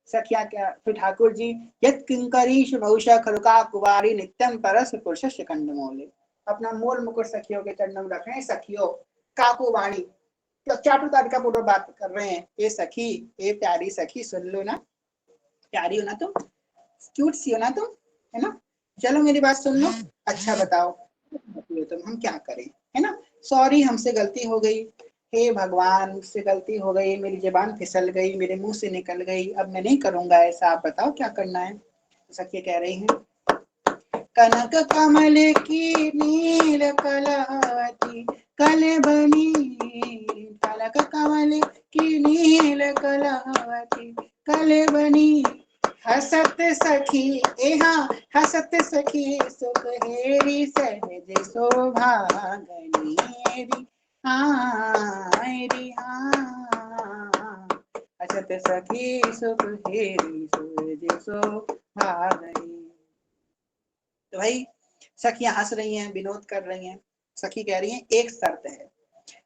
Speaker 2: सखिया क्या, फिर ठाकुर जी यत किंकरीश बहुशा खरुका कुवारी नित्यम परस पुरुष कंडमोले। अपना मूल मुकुट सखियों के चरणों में रख रहे हैं। सखियों, काकू वाणी, तो चाटुकारी का पूरा बात कर रहे हैं। ये सखी, ये प्यारी सखी, सुन लो ना, प्यारी हो ना तुम, क्यूट सी हो ना तुम, है ना? चलो मेरी बात सुन लो, अच्छा बताओ तुम, हम क्या करें, है ना? सॉरी, हमसे गलती हो गई, हे भगवान मुझसे गलती हो गई, मेरी जबान फिसल गई, मेरे मुंह से निकल गई, अब मैं नहीं करूंगा ऐसा, आप बताओ क्या करना है? सखी कह रही हैं, कनक कमल की नील कलावती कल बनी, कनक कमल की नील कलावती कल बनी, हसत सखी एहा हसत सखी सुख हेरी सहज शोभागनी री, हाँ री हाँ, हसत सखी सुख हेरी सहज शोभागनी। तो भाई सखियां हंस रही हैं, विनोद कर रही हैं। सखी कह रही हैं एक शर्त है,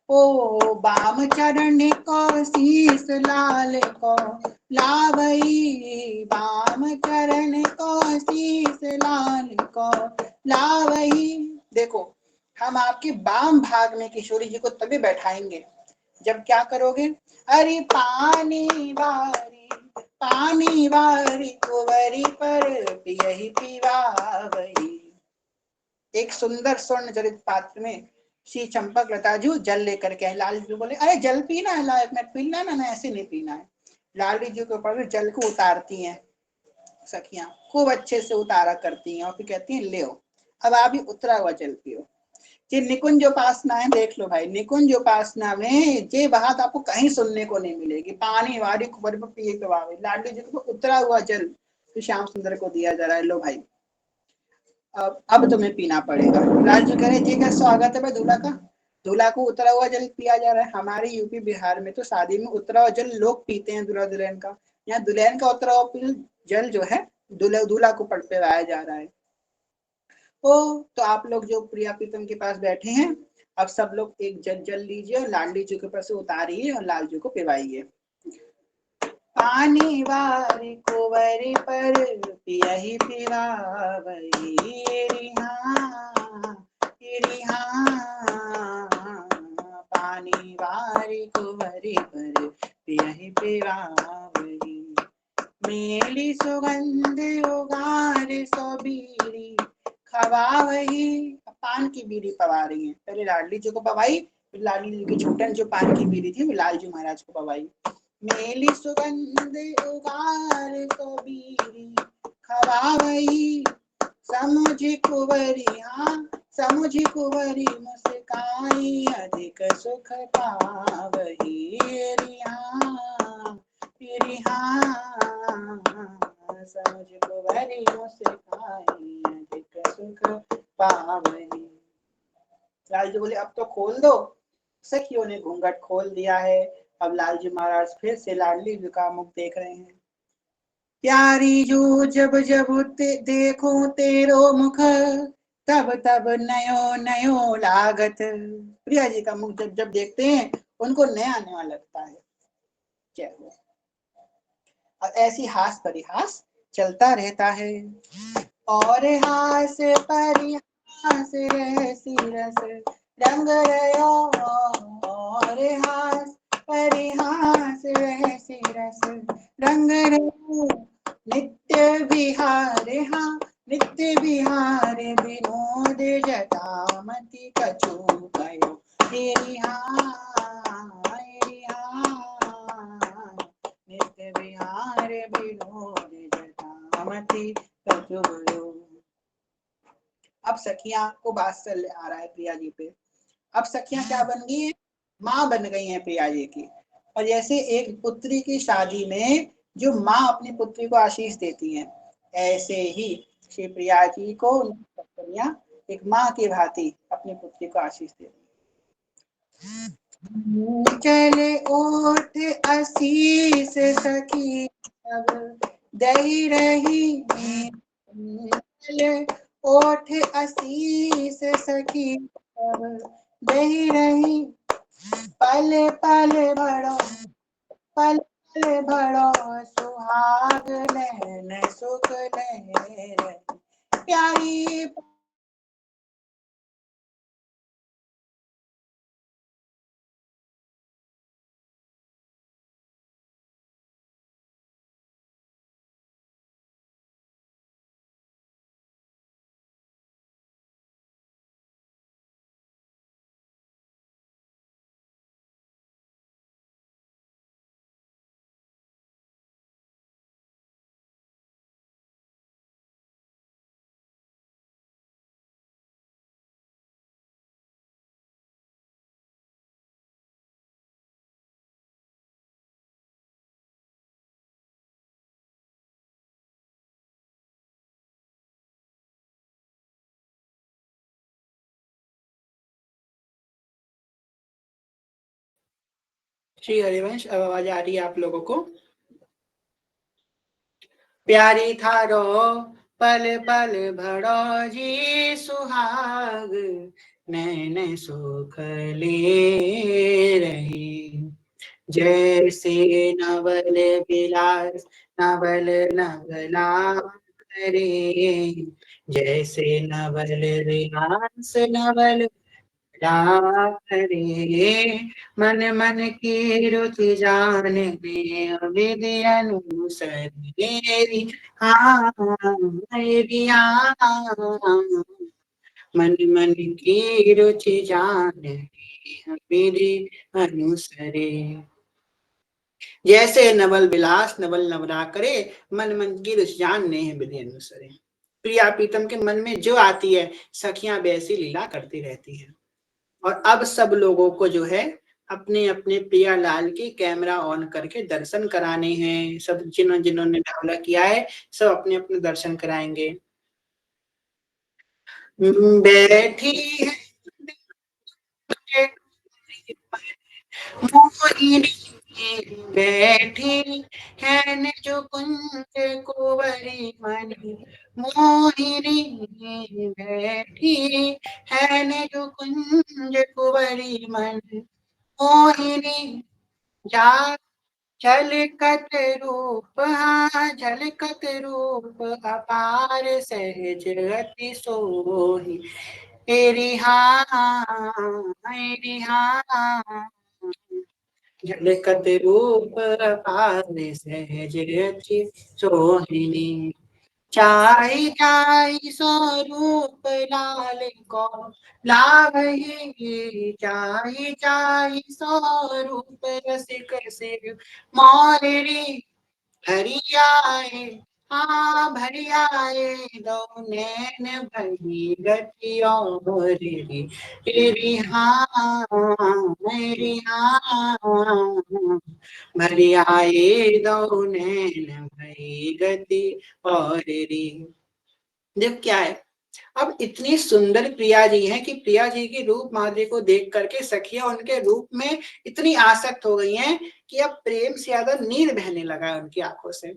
Speaker 2: ओ बाम चरण को शीस लाल को लावई, बाम चरण को शीस लाल को लावई। देखो, हम आपके बाम भाग में किशोरी जी को तभी बैठाएंगे जब क्या करोगे, अरे पानी वारी कुंवरी पर यही पीवावई। एक सुंदर स्वर्ण जलित पात्र में श्री चंपक लता जी जल लेकर के, लाल जी बोले अरे जल पीना है, लाल मैं पीना है ना, ऐसे नहीं पीना है। लाल जी के ऊपर जल को उतारती हैं सखियां, खूब अच्छे से उतारा करती हैं और फिर कहती हैं ले अब आप भी उतरा हुआ जल पियो। ये निकुंज उपासना है, देख लो भाई, निकुंज उपासना में ये बात आपको कहीं सुनने को नहीं मिलेगी। पानी वारी कुंवर पर पिए पिवावे, लाडली जी को उतरा हुआ जल तो श्याम सुंदर को दिया जा रहा है, लो भाई अब तुम्हें पीना पड़ेगा। लाल जी कह रहे जी का स्वागत है भाई दूल्हा का, दूल्हा को उतरा हुआ जल पिया जा रहा है। हमारे यूपी बिहार में तो शादी में उतरा हुआ जल लोग पीते हैं दूल्हा दुल्हन का, यहाँ दुल्हन का उतरा हुआ जल जो है दूल्हा को पिलाया जा रहा है। ओ तो आप लोग जो प्रिया प्रीतम के पास बैठे हैं, अब सब लोग एक जल जल लीजिए और लाडली जी के ऊपर से उतारिए और लाल जी को पिवाइए। पानी वारी कुंवरी पर पियहि पिवावई, पानी वारी कुंवरी पर पियहि पिवावई, मेली सुगंध उगार सो बीड़ी खवावही। पान की बीड़ी पवा रही है, पहले लाडली जी को पवाई, फिर लाडली जी की छूटन जो पान की बीड़ी थी वो लाल जी महाराज को पवाई। मेली सुगंध उगार सो बीड़ी खवावही, समुझी कुंवरी हाँ समुझी कुंवरी मुस्काई, अधिक सुख पावही समझ कुंवरी मुस्काई, अधिक सुख पावही। लाल जी बोले अब तो खोल दो। सखियों ने घूंघट खोल दिया है। अब लाल जी महाराज फिर से लाडली जी का मुख देख रहे हैं। प्यारी जो जब जब देखो तेरो मुख, तब तब नयो नयो लागत। प्रिया जी का मुख जब जब देखते हैं उनको नया नया लगता है। जय हो। और ऐसी हास परिहास चलता रहता है। और हास परिहास रहसी रस रंग रयो, और हास परिहास रहसी रस रंग रयो, नित्य विहार हाँ नित्य विहार विनोद जटामति कछु कयो तेरी नित्य विहार विनोद जटामति कछु कयो। अब सखियां को वात्सल्य आ रहा है प्रिया जी पे। अब सखियां क्या बन गई है, माँ बन गई हैं प्रिया जी की। और जैसे एक पुत्री की शादी में जो माँ अपनी पुत्री को आशीष देती हैं, ऐसे ही श्री प्रिया जी को कन्या एक माँ की भांति अपनी पुत्री को आशीष देती है। चले ओठ आशीष सखी सब दही रही, चले ओठ आशीष सखी सब दही रही, पल पल बड़ो पल पल बड़ो सुहाग नैन सुख लहर प्यारी।
Speaker 1: श्री हरिवंश, अब आवाज आ रही है आप लोगों को? प्यारी थारो पल पल भरो जी सुहाग, नैन सुख ले रही, जैसे नवल विलास नवल नवला करे, जैसे नवल विलास नवल करे, मन मन की रुचि जाने विधि अनुसर मेरी हाँ मेरी मन मन की रुचि जाने विधि अनुसरे, जैसे नवल विलास नवल नवला करे, मन मन की रुचि जाने विधि अनुसरे। प्रिया प्रीतम के मन में जो आती है सखियां वैसी लीला करती रहती है। और अब सब लोगों को जो है अपने अपने प्रिया लाल की कैमरा ऑन करके दर्शन कराने हैं। सब जिन्होंने डाउनलोड किया है सब अपने अपने दर्शन कराएंगे। बैठी है बैठी है न जो कुंज कुंवरी मणि, मोहिनी बैठी है न जो कुंज कुंवरी मणि, मोहिनी जा झलकत रूप हाँ झलकत रूप अपार सहज अति सोही, तेरी हाँ झलकत रूप अपार सहज अति सोहिनी, चाहि चाहि स्वरूप लाल को लावही, चाहि चाहि स्वरूप रसिक सिर मोररी, भरियाए हाँ भरियाए दो नैन भरी गतियों रे, तेरी हाँ मेरी हाँ भरियाए दो नैन भरी गति और रे। जब क्या है, अब इतनी सुंदर प्रिया जी हैं कि प्रिया जी की रूप माधुरी को देख करके सखियां उनके रूप में इतनी आसक्त हो गई हैं कि अब प्रेम से ज्यादा नीर बहने लगा है उनकी आंखों से।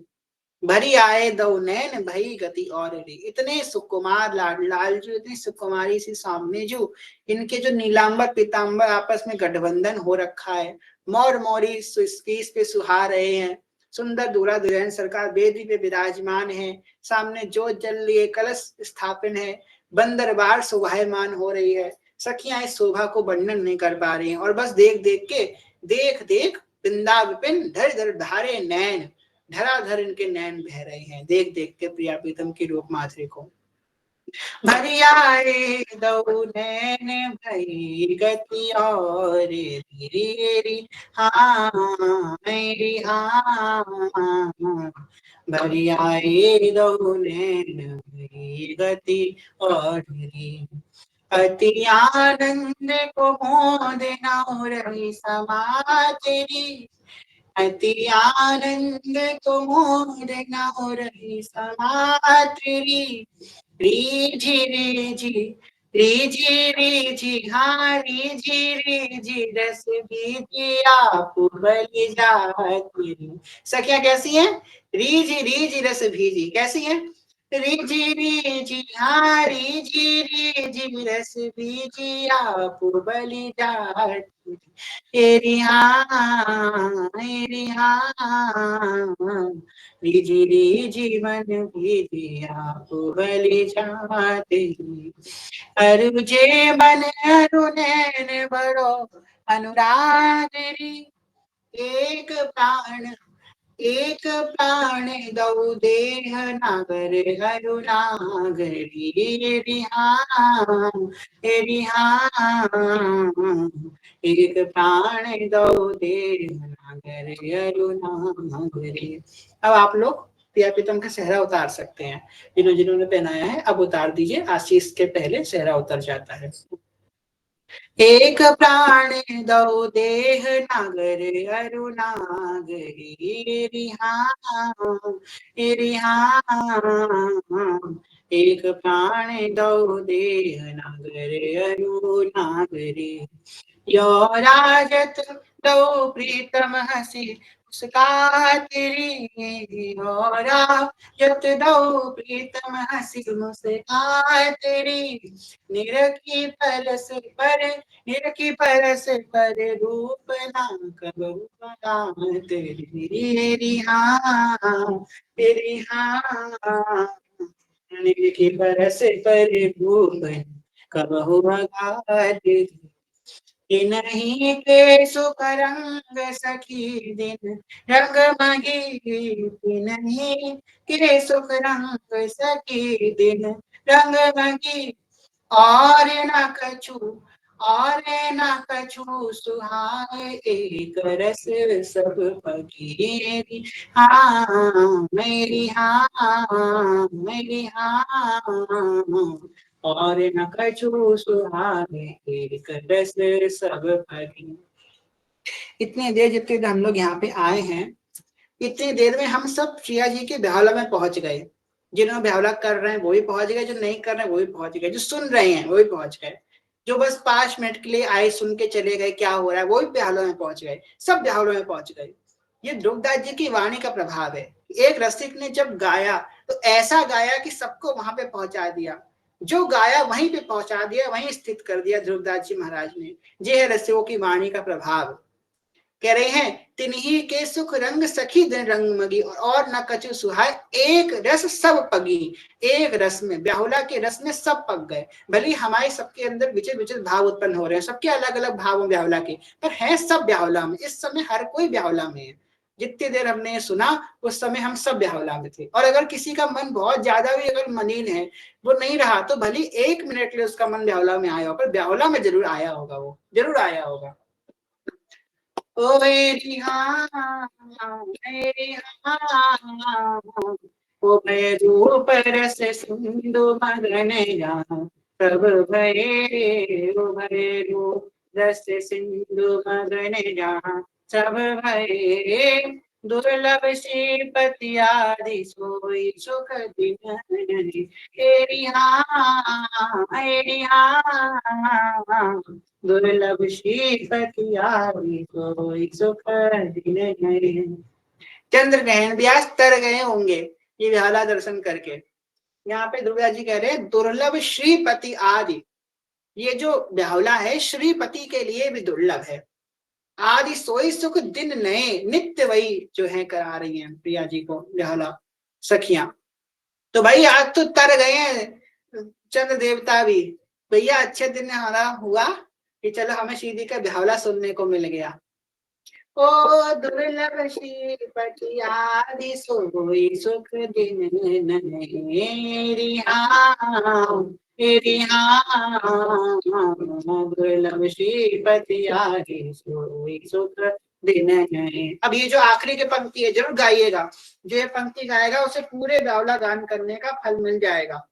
Speaker 1: भरी आए दो नैन भई गति और रे, इतने सुकुमार लालजू इतनी सुकुमारी सी सामने जो इनके जो नीलांबर पीतांबर आपस में गठबंधन हो रखा है, मोर मोरी इस पे सुहा रहे हैं, सुंदर दूल्हा दुल्हन सरकार वेदी पे विराजमान है, सामने जोत जल रही है, कलश स्थापन है, बंदरबार शोभायमान हो रही है। सखियां इस शोभा को वर्णन नहीं कर पा रही हैं और बस देख देख के देख देख बिंदा विपिन धर धर धारे नैन, धराधर इनके नैन बह रहे हैं देख देख के प्रिया प्रीतम की रूप माधुरी को। भरियाए दो नैन भई गति और री हाँ मेरी हाँ भरियाए दो नैन भई गति और री अति आनंद को मोद न रही समा तेरी अति आनंद को मोद न रही समा तेरी रीझी रीझी हाँ रीझी रस बीजी आप बलि जाती। सखियां कैसी हैं? रीझी रस भीजी कैसी हैं? रीझी हाँ रीझी रस बीजी आप बलि जाती। तेरी हाँ जीवन भी आप बलि जाते। अरुजे मन अरुनैन बड़ो अनुराग री एक प्राण दो देह नागर हरुनागरी रिहान एक प्राण दो देह नागर हरुनागरी। अब आप लोग प्रिया प्रीतम का सेहरा उतार सकते हैं। जिन्होंने पहनाया है अब उतार दीजिए, आशीष के पहले सेहरा उतर जाता है। एक प्राण दो देह नागर अरुनागरी रिहान एक प्राण दो देह नागर अरुनागरी यो राजत दो प्रीतम हसी उसका तेरी हो राजत दो प्रीतम हसी मुस्का तेरी निरखी परस पर रूप ना कबू तेरी हाँ निरखी परस पर रूप कबहू तेरी नहीं के सुख रंग सखी दिन रंग मगी नहीं के सुख रंग सखी दिन रंग मगी और न कछु सुहाए एक रस सब पगीरी हाँ मेरी और न कछु सुहाए एक रस सब पगी। इतनी देर जितनी देर हम लोग यहाँ पे आए हैं, इतनी देर में हम सब प्रिया जी के ब्यावला में पहुंच गए। जिन्होंने ब्यावला कर रहे हैं वो भी पहुंच गए, जो नहीं कर रहे हैं वो भी पहुंच गए, जो सुन रहे हैं वो भी पहुंच गए, जो बस 5 मिनट के लिए आए सुन के चले गए क्या हो रहा है वो भी ब्यावला में पहुंच गए, सब ब्यावला में पहुंच गए। ये ध्रुवदास जी की वाणी का प्रभाव है। एक रसिक ने जब गाया तो ऐसा गाया कि सबको वहां पे पहुंचा दिया, जो गाया वहीं पे पहुंचा दिया, वहीं स्थित कर दिया ध्रुवदास जी महाराज ने। ये है रसिकों की वाणी का प्रभाव। कह रहे हैं तिन्ही के सुख रंग सखी दिन रंग मगी और न कछु सुहाय एक रस सब पगी। एक रस में, ब्याहुला के रस में सब पक गए। भले हमारे सबके अंदर विचित्र विचित्र भाव उत्पन्न हो रहे हैं, सबके अलग अलग भाव हैं ब्याहुला के, पर है सब ब्याहुला में। इस समय हर कोई ब्याहुला में है। जितनी देर हमने सुना उस समय हम सब ब्याहुला में थे। और अगर किसी का मन बहुत ज्यादा भी अगर मलिन है, वो नहीं रहा, तो भले 1 मिनट के लिए उसका मन ब्याहुला में आया हो, पर ब्याहुला में जरूर आया होगा, वो जरूर आया होगा। ओ मेरी हाँ मेरी हाँ ओ भैरू परस सिंधु मगन यहाँ सब भये ओ भैरू रस सिंधु मगन यहाँ सब भये दुर्लभ श्रीपति आदि सोई सुख दिन तेरी हाँ दुर्लभ श्रीपति आदि सोई सुख दिन। चंद्र ग्रहण भी आज तर गए होंगे ये विहाला दर्शन करके। यहाँ पे दुर्गा जी कह रहे हैं दुर्लभ श्रीपति आदि, ये जो ब्याहुला है श्रीपति के लिए भी दुर्लभ है। आदि सोई सुख दिन नए नित्य वही जो है करा रही हैं प्रिया जी को ब्याहुला सखियां। तो भाई आज तो तर गए हैं चंद्र देवता भी, भैया अच्छे दिन हमारा हुआ कि चलो हमें श्री जी का ब्याहुला सुनने को मिल गया। ओ दुर्लभ श्रीपति आदि सोई सुख दिन ननेरी दुर्लभ श्रीपति आदि सोई सुख दिन नए। अब ये जो आखिरी की पंक्ति है जरूर गाइएगा, जो ये पंक्ति गाएगा उसे पूरे बावला गान करने का फल मिल जाएगा।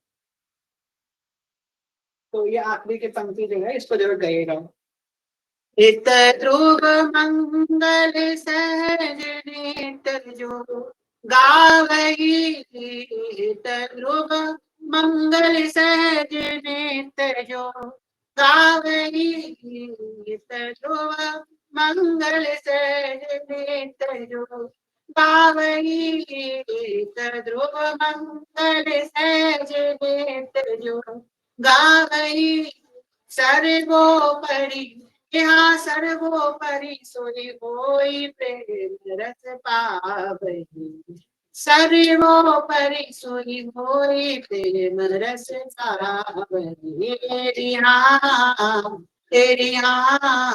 Speaker 1: तो ये आखिरी की पंक्ति जो है इसको जरूर गाइएगा। इत ध्रुव मंगल सहज नेत्र जो गावही, इत ध्रुव मंगल सहज नेत्र जो गावही, इत ध्रुव मंगल सहज नेत्र जो गावही, इत ध्रुव मंगल सहज नेत्र जो गावही। सर्वोपरि यहाँ सर्वोपरि सोई होई प्रेम रस पावही, सर्वोपरि सोई होई प्रेम रस पावही। तेरी हाँ तेरी हाँ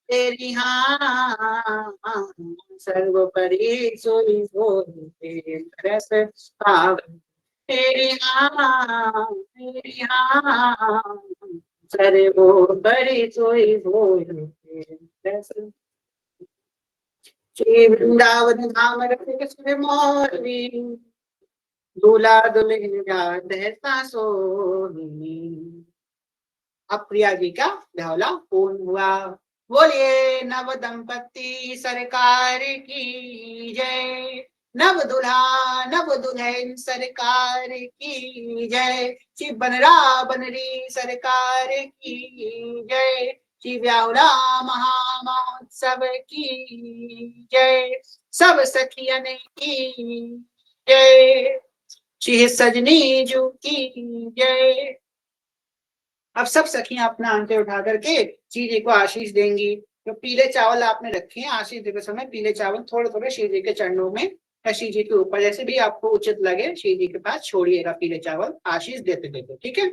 Speaker 1: तेरी हाँ सर्वोपरि सोई होई प्रेम रस पावही। तेरी हाँ सरे वो बड़ी सोई हो श्री वृंदावन धाम रखे मोरनी, दूल्हा दुल्हन रहता सोनी। अब प्रिया जी का ढोला पूर्ण हुआ। बोलिए नव दंपति सरकार की जय, नव दूल्हा नव दुल्हन सरकार की जय, श्री बनरा बनरी सरकार की जय, श्री ब्याहुला महामहोत्सव की जय, सब सखियन की जय, श्री सजनी जू की जय। अब सब सखियां अपना अंते उठा करके श्री जी को आशीष देंगी। तो पीले चावल आपने रखे हैं, आशीष देते समय पीले चावल थोड़े थोड़े श्री जी के चरणों में या श्री जी के ऊपर, जैसे भी आपको उचित लगे श्री जी के पास छोड़िएगा पीले चावल आशीष देते देते। ठीक है,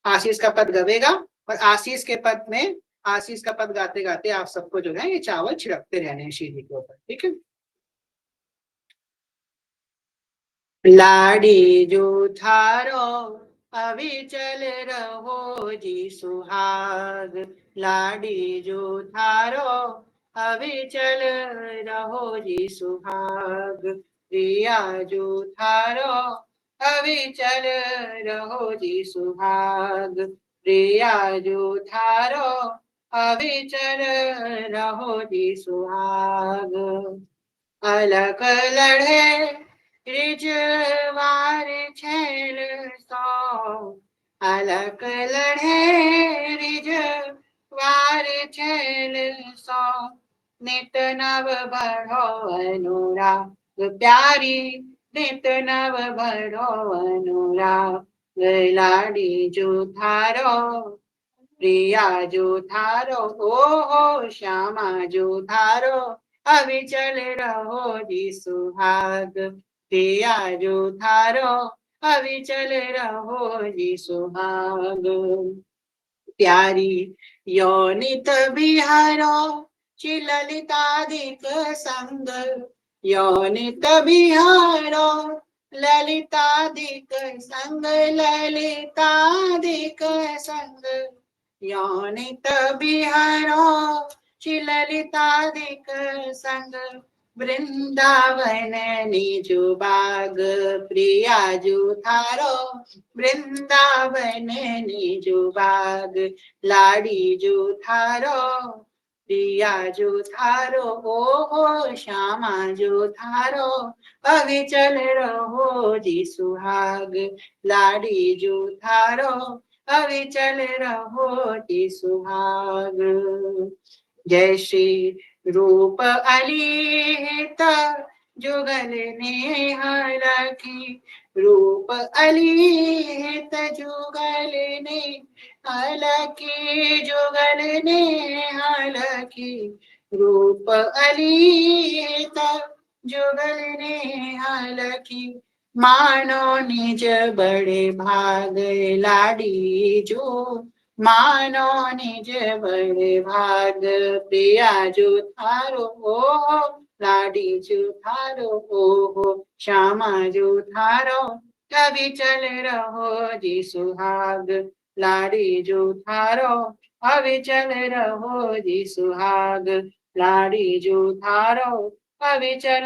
Speaker 1: आशीष का पद गवेगा और आशीष के पद में आशीष का पद गाते गाते आप सबको जो है ये चावल छिड़कते रहने हैं श्री जी के ऊपर। ठीक है। लाड़ी जो थारो अविचल रहो जी सुहाग, लाड़ी जो थारो अविचल रहो जी सुहाग, प्रिया जो थारो अविचल रहो जी सुहाग, प्रिया जो थारो अविचल रहो जी सुहाग। अलग लड़े रिजवार छैल सो, अलग लड़े रिजवार छैल सो, नित नव बढ़ो अनुराग प्यारी, नित नव बढ़ो अनुराग, लाड़ी जो थारो प्रिया जो थारो, हो श्यामा जो थारो अविचल रहो जी सुहाग, प्रिया जो थारो अविचल रहो जी सुहाग। प्यारी योनित बिहारो ललितादिक संग, योनित बिहारो ललितादिक संग, ललितादिक संग, योनित बिहारो ललितादिक संग, वृंदावन निजु बाग, प्रिया जो थारो वृंदावन निजु बाग, लाड़ी जो थारो प्रिया जो थारो, हो श्यामा जो थारो अविचल रहो जी सुहाग, लाड़ी जो थारो अविचल रहो जी सुहाग। जय श्री रूप अलिहित जुगल नेह रखी, रूप अलिहित जुगल नेह लखी, जुगल नेह लखी, रूप अलिहित जुगल नेह लखी, मानो निज बड़े भाग, लाड़ी जो मानो निज बड़े भाग प्रिया जो थारो हो, लाडी जो थारो हो, श्यामा जो थारो कभी चल रहो जी सुहाग, लाडी जो थारो अभी चल रहो जी सुहाग, लाडी जो थारो अभी चल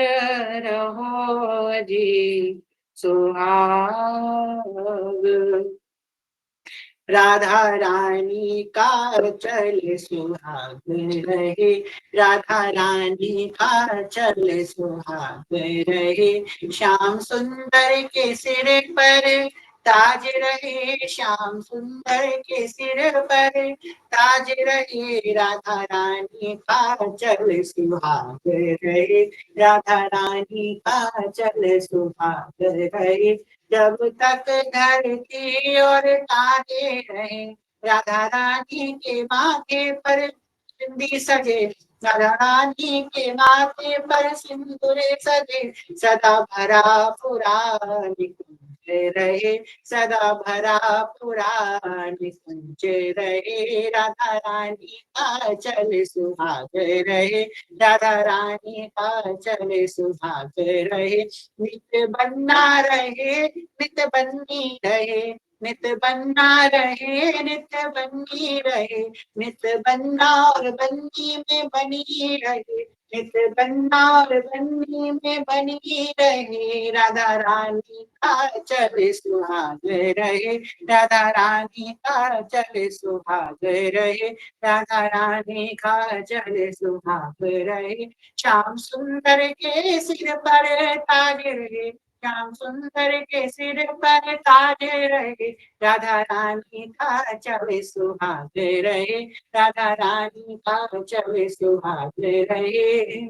Speaker 1: रहो जी सुहाग। राधा रानी का चल सुहाग रहे, राधा रानी का चल सुहाग रहे, श्याम सुंदर के सिर पर ताज रहे, श्याम सुंदर के सिर पर ताज रहे, राधा रानी का चल सुहाग रहे, राधा रानी का चल सुहाग रहे, जब तक धरती और तारे रहे, राधा रानी के माथे पर सिंदूर सजे, राधा रानी के माथे पर सिंदूर सजे, सदा भरा पूरा निकुंज रहे, सदा भरा पूरा निकुंज रहे, राधा रानी का चल सुहाग रहे, राधा रानी का चल सुहाग रहे, नित्य बन्ना रहे नित्य बन्नी रहे, नित्य बन्ना रहे नित्य बन्नी रहे, नित्य बन्ना और बन्नी में बनी रहे, नित्य बन्ना और बन्नी में बनी रहे, राधा रानी का चल सुहाग रहे, राधा रानी का चल सुहाग रहे, राधा रानी का चल सुहाग रहे, श्याम सुंदर के सिर पर ताज रहे, श्याम सुंदर के सिर पर ताज रहे, राधा रानी का चल सुहाग रहे, राधा रानी का चल सुहाग रहे।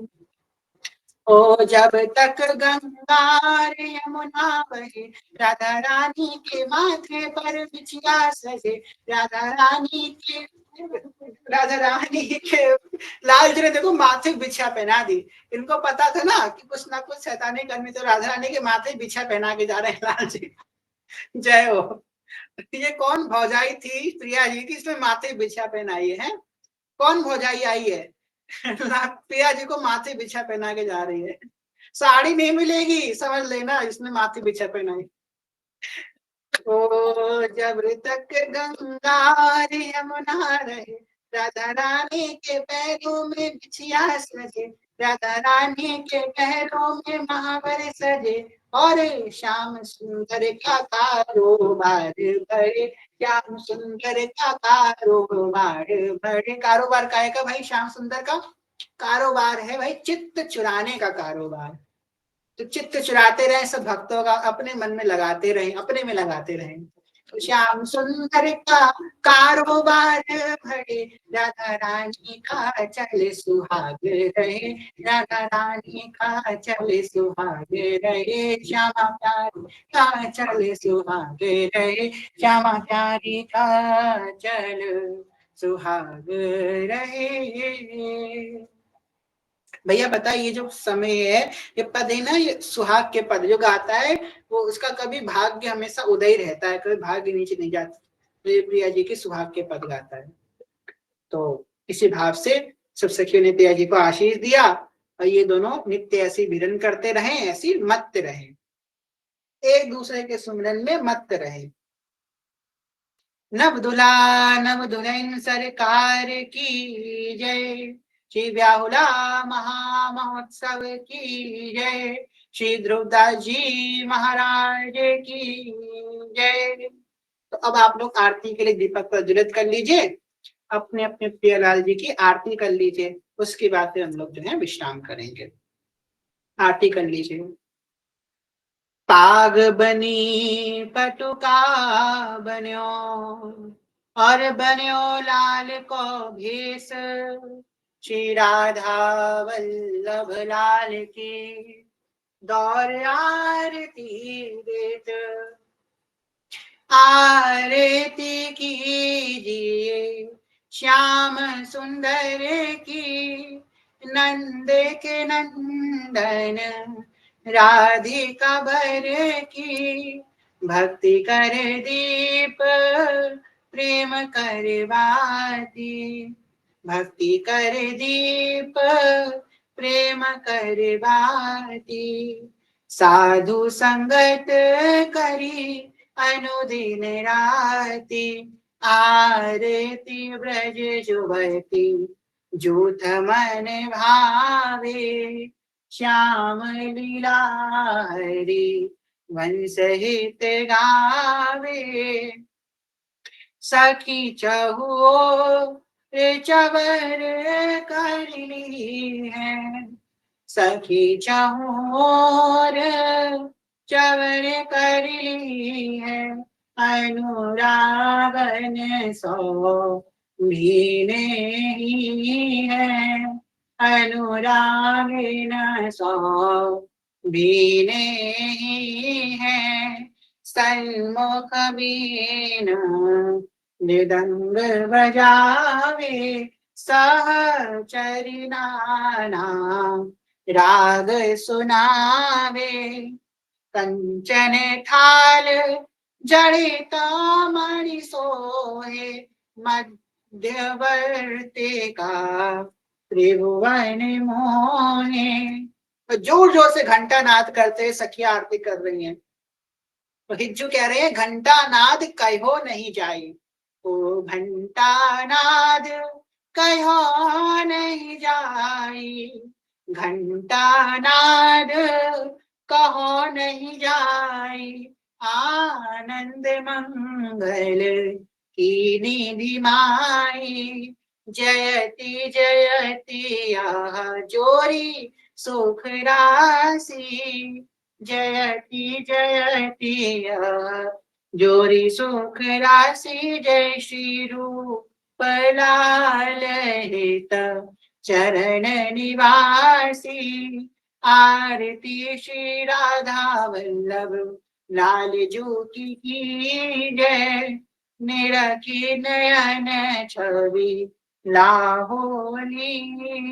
Speaker 1: ओ जब तक गंगा यमुना बहे, राधा रानी के माथे पर बिछिया सजे, राधा रानी के लाल जी ने देखो माथे बिछा पहना दी। इनको पता था ना कि कुछ ना कुछ शैतानी करनी, तो राधा रानी के माथे बिछा पहना के जा रहे हैं लाल जी। जय हो। ये कौन भौजाई थी प्रिया जी की, इसमें माथे बिछा पहनाई है? कौन भौजाई आई है? प्रिया जी को माथे बिछा पहना के जा रही है। साड़ी नहीं मिलेगी, समझ लेना, इसने माथे बिछा पहनाई। ओ जब तक गंगा यमुना रहे, राधा रानी के पैरों में बिछिया सजे, राधा रानी के पैरों में महावर सजे, और श्याम सुंदर का कारोबार भरे, श्याम सुंदर का कारोबार भरे। कारोबार का है का भाई? श्याम सुंदर का कारोबार है भाई चित्त चुराने का कारोबार। तो चित्त चुराते रहे सब भक्तों का, अपने मन में लगाते रहे, अपने में लगाते रहे। तो श्याम सुंदर का कारोबार भरे, राधा रानी का चले सुहाग रहे, राधा रानी का चले सुहाग रहे, श्यामा प्यारी का चले सुहाग रहे, श्यामा प्यारी का चल सुहाग रहे। भैया बताइए, ये जो समय है, ये पद है ना, ये सुहाग के पद जो गाता है वो उसका कभी भाग्य हमेशा उदय रहता है, कभी भाग्य नीचे नहीं जाता। तो ये प्रिया जी के सुहाग के पद गाता है। तो इसी भाव से सब सखियों ने प्रिया जी को आशीष दिया, और ये दोनों नित्य ऐसी विरन करते रहे, ऐसी मत रहे, एक दूसरे के सुमिरन में मत रहे। नव दुला नव दुल्हन सरकार की जय, श्री व्याहुला महामहोत्सव की जय, श्री ध्रुवदास जी महाराज की जय। तो अब आप लोग आरती के लिए दीपक प्रज्वलित कर लीजिए, अपने अपने प्रियलाल जी की आरती कर लीजिए, उसके बाद फिर हम लोग जो है विश्राम करेंगे। आरती कर लीजिए। पाग बनी पटुका बन्यो, और बन्यो लाल को भेष, श्री राधा वल्लभ लाल की दौर आरती देत, आरती कीजिए श्याम सुंदर की, नंद के नंदन राधिका बर की, भक्ति कर दीप प्रेम कर बाती, भक्ति कर दीप प्रेम कर बाती, साधु संगत करी अनुदिन राति, आरती ब्रज जुबती जूथ मन भावे, श्याम लीला हरि वंश हित गावे, सखी चहुओ चवर करली है, सखी चहुओर चवर करली है, अनुरागन सो भीने ही है, अनुरागन सो भीने ही है, सन्मुख बीन मृदंग बजावे, सहचरी नाना राग सुनावे, कंचन थाल जड़ित मणि सोहे, मध्यवर्ती का त्रिभुवन मोहे। तो जोर जोर से घंटा नाद करते सखिया आरती कर रही हैं। तो हिज्जू कह रहे हैं घंटा नाद कहो नहीं जाए, ओ घंटा नाद कहो नहीं जाई, घंटा नाद कहो नहीं जाई, आनंद मंगल की निधि माई, जयति जयति आह जोरी सुख राशि, जयति जयति जोरी सुख राशि, जय श्री रूप लाल हित चरण निवासी, आरती श्री राधा वल्लभ लाल जू की जय, निरखी नयन छवि लाहोली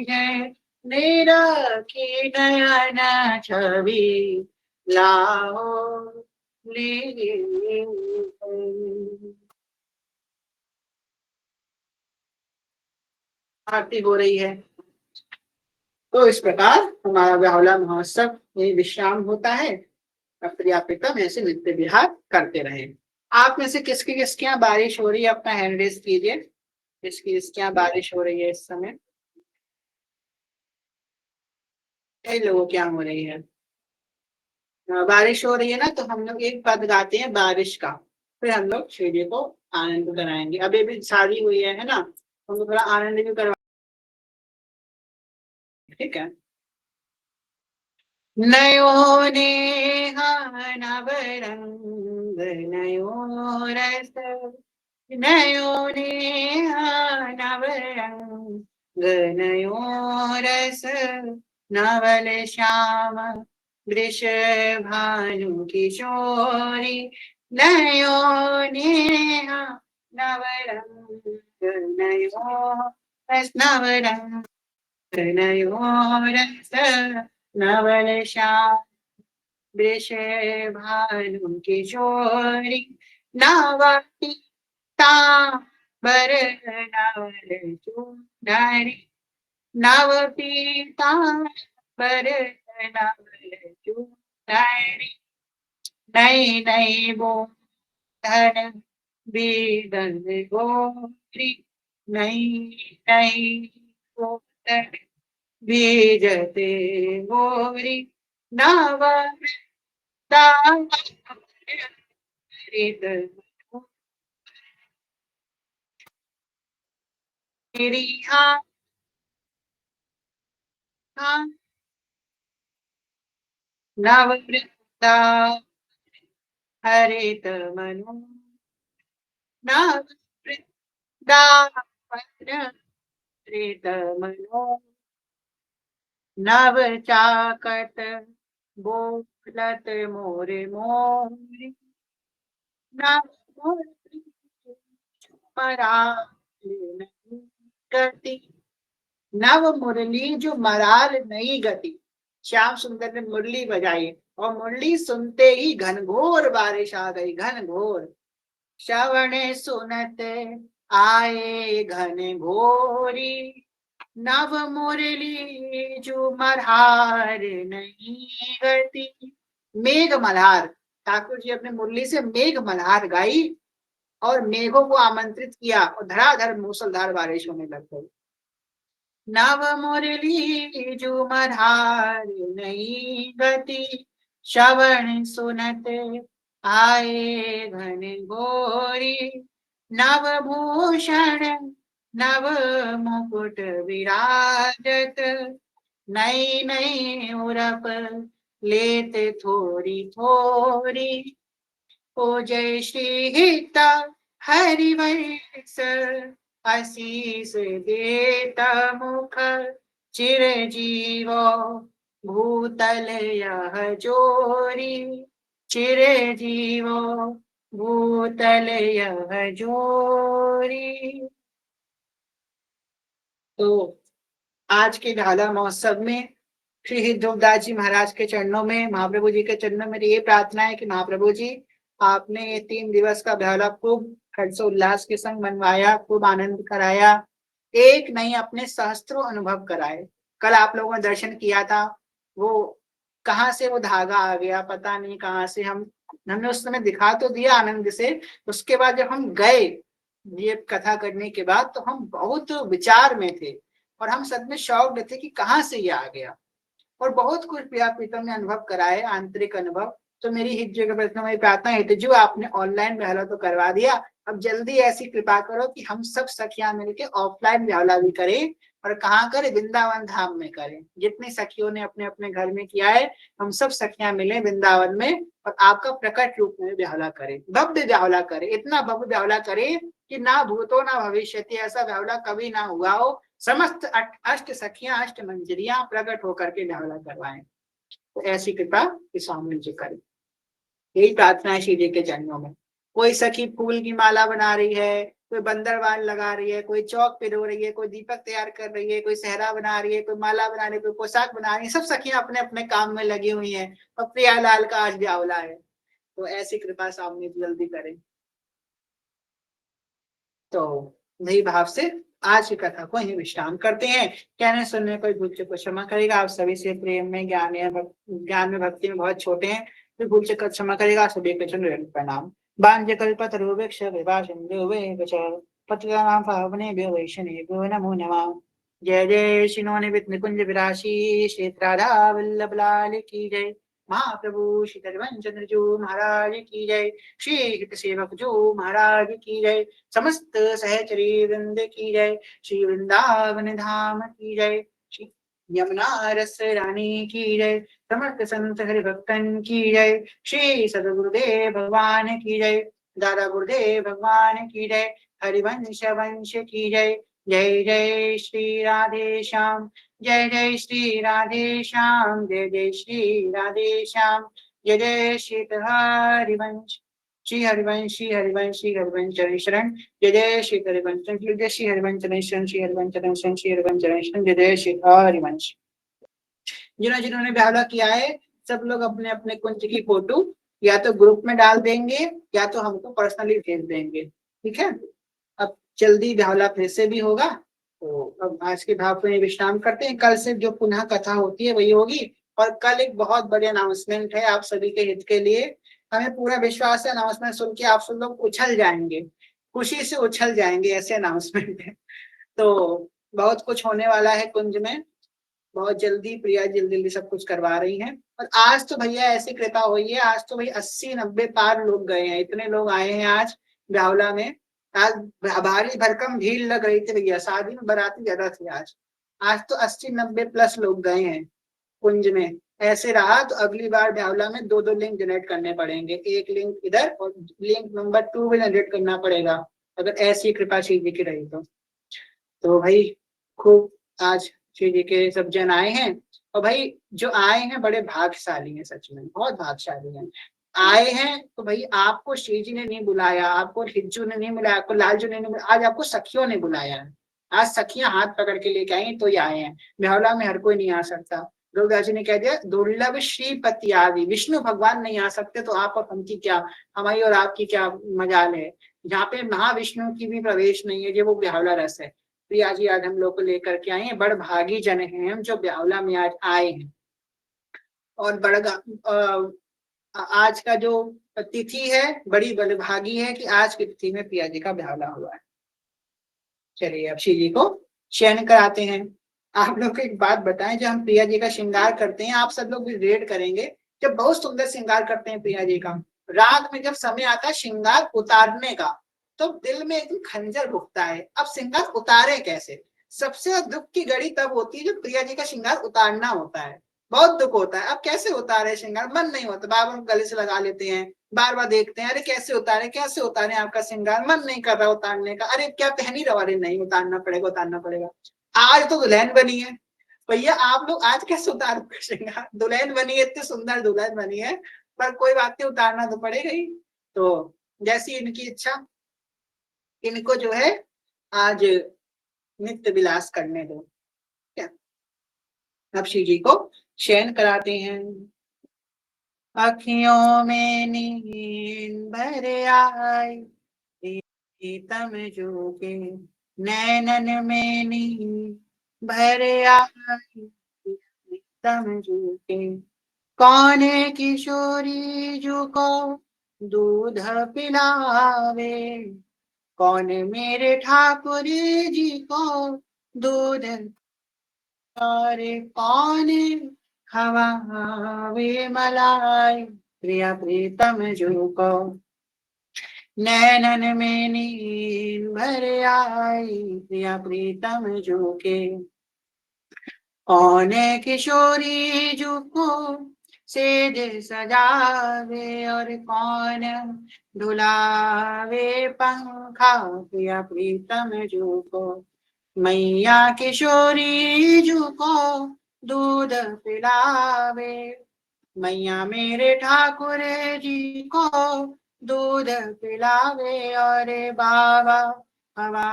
Speaker 1: जय, निरखी नयन छवि लाहोली। आरती हो रही है। तो इस प्रकार हमारा बाहुला महोत्सव ये विश्राम होता है। प्रियापितम ऐसे नृत्य विहार करते रहे। आप में से किसकी किसके यहाँ बारिश हो रही है, अपना हैंड रेस कीजिए। किसकी किसके यहाँ बारिश हो रही है इस समय? कई लोगों के यहाँ हो रही है। बारिश हो रही है ना, तो हम लोग एक पद गाते हैं बारिश का, फिर हम लोग शिवजी को आनंद कराएंगे। अभी भी शादी हुई है ना, हम लोग थोड़ा आनंद भी करवा, ठीक है। नयो नव रंग नयो रस, नयो नव रंग नयो रस, नवल श्याम वृषभानु किशोरी, नयो नव रंग नयो रस, नव रंग नयो रस, नवल श्याम वृषभानु किशोरी, नवती तांबर नवल चूनरी, नव पीतांबर नवल चूनरी, नई नई बोधन बीदन गोरी, नई नई बोधन बीजते गोरी, नव मेरी हाँ नव वृंदा हरित मनु, नव वृंदावन हरित मनु, नव चाकत बोलत मोरे मोरी, नव गति, नव मुरली जो मराल नई गति। श्याम सुंदर ने मुरली बजाई और मुरली सुनते ही घनघोर बारिश आ गई, घनघोर। श्रवण सुनत आए घन घोरी, नव मुरली जुमरहार नहीं गति। मेघ मल्हार, ठाकुर जी अपने मुरली से मेघ मल्हार गाई और मेघों को आमंत्रित किया और धड़ाधड़ मूसलधार बारिश होने लग गई। नव मुरली जुमरहार नहीं गति, श्रवण सुनत आए घन घोरी, नव भूषण नव मुकुट विराजत, नई नई उरप लेत थोड़ी थोड़ी। ओ जय श्री हिता हरिवंश, आशीष देता मुख चिरजीवो, भूतल यह जोरी, चिरजीवो भूतल यह जोरी। तो आज के ढाला महोत्सव में श्री ध्रुवदास जी महाराज के चरणों में, महाप्रभु जी के चरणों में मेरी ये प्रार्थना है कि महाप्रभु जी आपने ये 3 दिवस का बेहला खूब हर्षोल्लास के संग मनवाया, खूब आनंद कराया, एक नहीं अपने सहस्त्रों अनुभव कराए। कल आप लोगों ने दर्शन किया था, वो कहाँ से वो धागा आ गया पता नहीं कहाँ से, हमने उस समय दिखा तो दिया आनंद से, उसके बाद जब हम गए ये कथा करने के बाद तो हम बहुत विचार में थे और हम सच में शौक थे कि कहाँ से ये आ गया, और बहुत कुछ प्रिया प्रीतम ने अनुभव कराए, आंतरिक अनुभव। तो मेरी हिज्जू के प्रश्न में प्रार्थना है, हिज्जू आपने ऑनलाइन बेहला तो करवा दिया, अब जल्दी ऐसी कृपा करो कि हम सब सखियां मिलके ऑफलाइन बेहला भी करें, और कहाँ करें, वृंदावन धाम में करें। जितनी सखियों ने अपने अपने घर में किया है, हम सब सखियां मिले वृंदावन में और आपका प्रकट रूप में बेहला करें, भव्य बेहला करें, इतना भव्य बेहला करें कि ना भूतो ना भविष्य, ऐसा बेहला कभी ना हुआ हो। समस्त अष्ट सखियां अष्ट मंजरियां प्रकट होकर के बेहला करवाएं, तो ऐसी कृपा स्वामी जी करें, यही प्रार्थना है श्री जी के चरणों में। कोई सखी फूल की माला बना रही है, कोई बंदरवाल लगा रही है, कोई चौक पिरो रही है, कोई दीपक तैयार कर रही है, कोई सहरा बना रही है, कोई माला बना रही है, कोई पोशाक बना रही है, सब सखियां अपने अपने काम में लगी हुई हैं और प्रियालाल का आज ब्यावला है, तो ऐसी कृपा स्वामी जल्दी करें। तो वही भाव से आज की कथा को यही विश्राम करते हैं। कहने सुनने कोई भूल चूक को क्षमा करेगा, आप सभी से प्रेम में ज्ञान में भक्ति में बहुत छोटे हैं, तो भूल चूक क्षमा करेगा, सभी के चरण प्रणाम। बांझ कल्पतरुवृक्ष विभाषन्तो वेगच पतितानां पावनेभ्यो वैष्णवेभ्यो नमो नमः। जय जय श्री नवनिवृत्त निकुंज विराशी श्री राधा वल्लभ लाल की जय। महाप्रभु श्री हरिवंश जो महाराज की जय। श्री हित सेवक जो महाराज की जय। समस्त सहचरी वृंद की जय। श्री वृंदावन धाम की जय। श्री यमुना रस रानी की जय। समस्त संत हरि भक्तन की जय। श्री सदगुरुदेव भगवान की जय। दादा गुरुदेव भगवान की जय। हरिवंश वंश की जय। जय जय श्री राधे श्याम। जय जय श्री राधे श्याम। जय जय श्री राधे श्याम। जय जय श्री हरिवंश। श्री हरिवंश श्री हरिवंश श्री हरिवंश शरण। जय जय श्री हरिवंश जय जय श्री हरिवंश शरण। श्री हरिवंश शरण श्री हरिवंश शरण। जय जय श्री हरिवंश। जिन्होंने ब्यावला किया है सब लोग अपने अपने कुंज की फोटो या तो ग्रुप में डाल देंगे या तो हमको पर्सनली भेज देंगे, ठीक है। अब जल्दी ब्यावला फिर से भी होगा, तो अब आज के भाव में विश्राम करते हैं। कल से जो पुनः कथा होती है वही होगी, और कल एक बहुत बड़ी अनाउंसमेंट है आप सभी के हित के लिए। हमें पूरा विश्वास है अनाउंसमेंट सुन के आप सब लोग उछल जाएंगे, खुशी से उछल जाएंगे, ऐसे अनाउंसमेंट है। तो बहुत कुछ होने वाला है कुंज में, बहुत जल्दी प्रिया जल्दी जल्दी सब कुछ करवा रही हैं। और आज तो भैया ऐसी कृपा हुई है, आज तो भाई 80-90 पार लोग गए हैं, इतने लोग आए हैं आज ब्यावला में। आज भारी भरकम भीड़ लग रही थी भैया, शादी में बाराती ज्यादा थी आज। आज तो 80-90 प्लस लोग गए हैं कुंज में। ऐसे रहा तो अगली बार ब्यावला में 2-2 लिंक जनरेट करने पड़ेंगे, एक लिंक इधर और लिंक नंबर 2 भी जनरेट करना पड़ेगा, अगर ऐसी कृपा श्री जी की रही तो भाई खूब आज श्री जी के सब जन आए हैं। और भाई जो आए हैं बड़े भाग्यशाली हैं, सच में बहुत भाग्यशाली हैं। आए हैं तो भाई आपको श्री जी ने नहीं बुलाया, आपको हिज्जू ने नहीं बुलाया, आपको लालजू ने नहीं बुलाया, आज आपको सखियों ने बुलाया है। आज सखियां हाथ पकड़ के लेके आई तो ये आए हैं। ब्यावला में हर कोई नहीं आ सकता, रघुदास जी ने कह दिया दुर्लभ श्रीपति आदि, विष्णु भगवान नहीं आ सकते तो आप और हम की क्या, हमारी और आपकी क्या मजाल है। यहाँ पे महाविष्णु की भी प्रवेश नहीं है, जो वो ब्यावला रस है। प्रिया जी आज हम लोग को लेकर के आए हैं, बड़ भागी जन हैं हम जो ब्यावला में आज आए हैं। और आज का जो तिथि है बड़ी बलभागी है कि आज की तिथि में प्रिया जी का ब्यावला हुआ है। चलिए अब श्री जी को शयन कराते हैं। आप लोग को एक बात बताएं, जब हम प्रिया जी का श्रृंगार करते हैं, आप सब लोग भी रेड करेंगे, जब बहुत सुंदर श्रृंगार करते हैं प्रिया जी का, रात में जब समय आता है श्रृंगार उतारने का, तो दिल में एकदम खंजर रुकता है, अब श्रृंगार उतारे कैसे। सबसे दुख की घड़ी तब होती है जब प्रिया जी का श्रृंगार उतारना होता है, बहुत दुख होता है। अब कैसे उतारे श्रृंगार, मन नहीं होता, बार बार गले से लगा लेते हैं, बार बार देखते हैं, अरे कैसे उतारे आपका श्रृंगार, मन नहीं कर रहा उतारने का, अरे क्या पहन ही रहो, अरे नहीं उतारना पड़ेगा उतारना पड़ेगा। आज तो दुल्हन बनी है भैया, आप लोग आज कैसे उतारोगे श्रृंगार, दुल्हन बनी है, इतनी सुंदर दुल्हन बनी है, पर कोई बात नहीं, उतारना तो पड़ेगा ही। तो जैसी इनकी इच्छा, इनको जो है आज नित्य विलास करने दो। क्या अब शिव जी को शयन कराते हैं। अखियों में नींद भर आई, प्रीतम जो के नैनन में नींद भर आई, प्रीतम जो के कौन किशोरी जो को दूध पिलावे, कौन मेरे ठाकुर जी को दूध, और कौन खवावे मलाई, प्रिया प्रीतम जो को नैनन में नींद भर आई, प्रिया प्रीतम जो के कौन किशोरी जो को सेज सजावे, और कौन डुलावे पंखा, प्रिया प्रीतम जो को मैया किशोरी जो को दूध पिलावे, मैया मेरे ठाकुर जी को दूध पिलावे, और बाबा हवा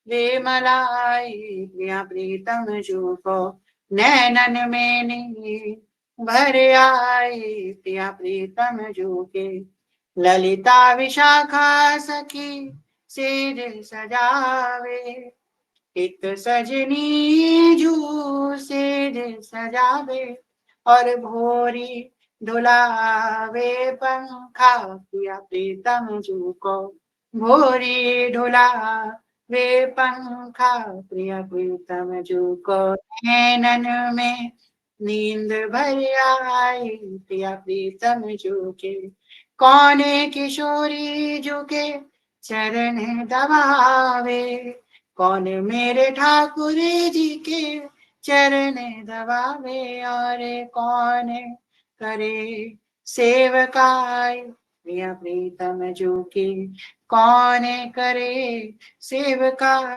Speaker 1: वे मलाई, प्रिया प्रीतम जो को नैनन में नींद भर आई, प्रिया प्रीतम जो के ललिता विशाखा सखी सेज सजावे, एक सजनी जू सेज सजावे, और भोरी ढुलावे पंखा, प्रिया प्रीतम जू को भोरी ढुलावे पंखा, प्रिया प्रीतम जू को नैनन में नींद भर आई, प्रिया प्रीतम जू के कौन किशोरी जू के चरण दबावे, कौन मेरे ठाकुर जी के चरण दबावे, और कौन करे सेवकाई, प्रिया प्रीतम जो के कौन करे सेवकाई,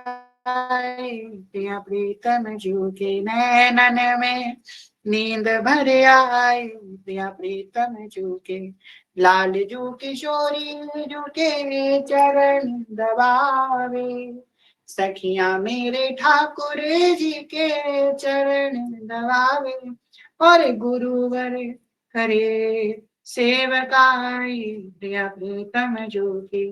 Speaker 1: प्रिया प्रीतम जो के नैनन में नींद भर आई, प्रिया प्रीतम जो के लाल जू किशोरी जू के चरण दबावे, सखियां मेरे ठाकुर जी के चरण दबावे, और गुरुवर करे सेवकाई, प्रिया प्रीतम जो की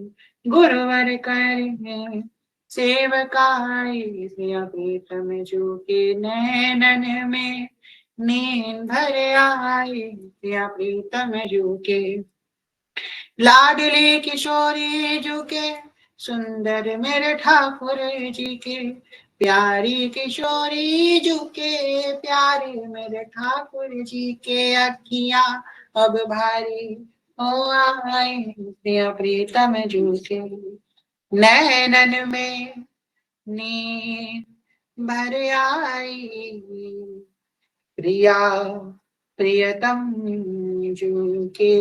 Speaker 1: गुरुवर करे सेवकाई, प्रिया प्रीतम जो के नैनन में नींद भर आई, प्रिया प्रीतम जो के लाडली किशोरी जो के सुंदर मेरे ठाकुर जी के, प्यारी किशोरी जो के प्यारे मेरे ठाकुर जी के, अखियां अब भारी हो आई, प्रिया प्रीतम जो के नैनन में नींद भर आई, प्रिया प्रियतम जो के।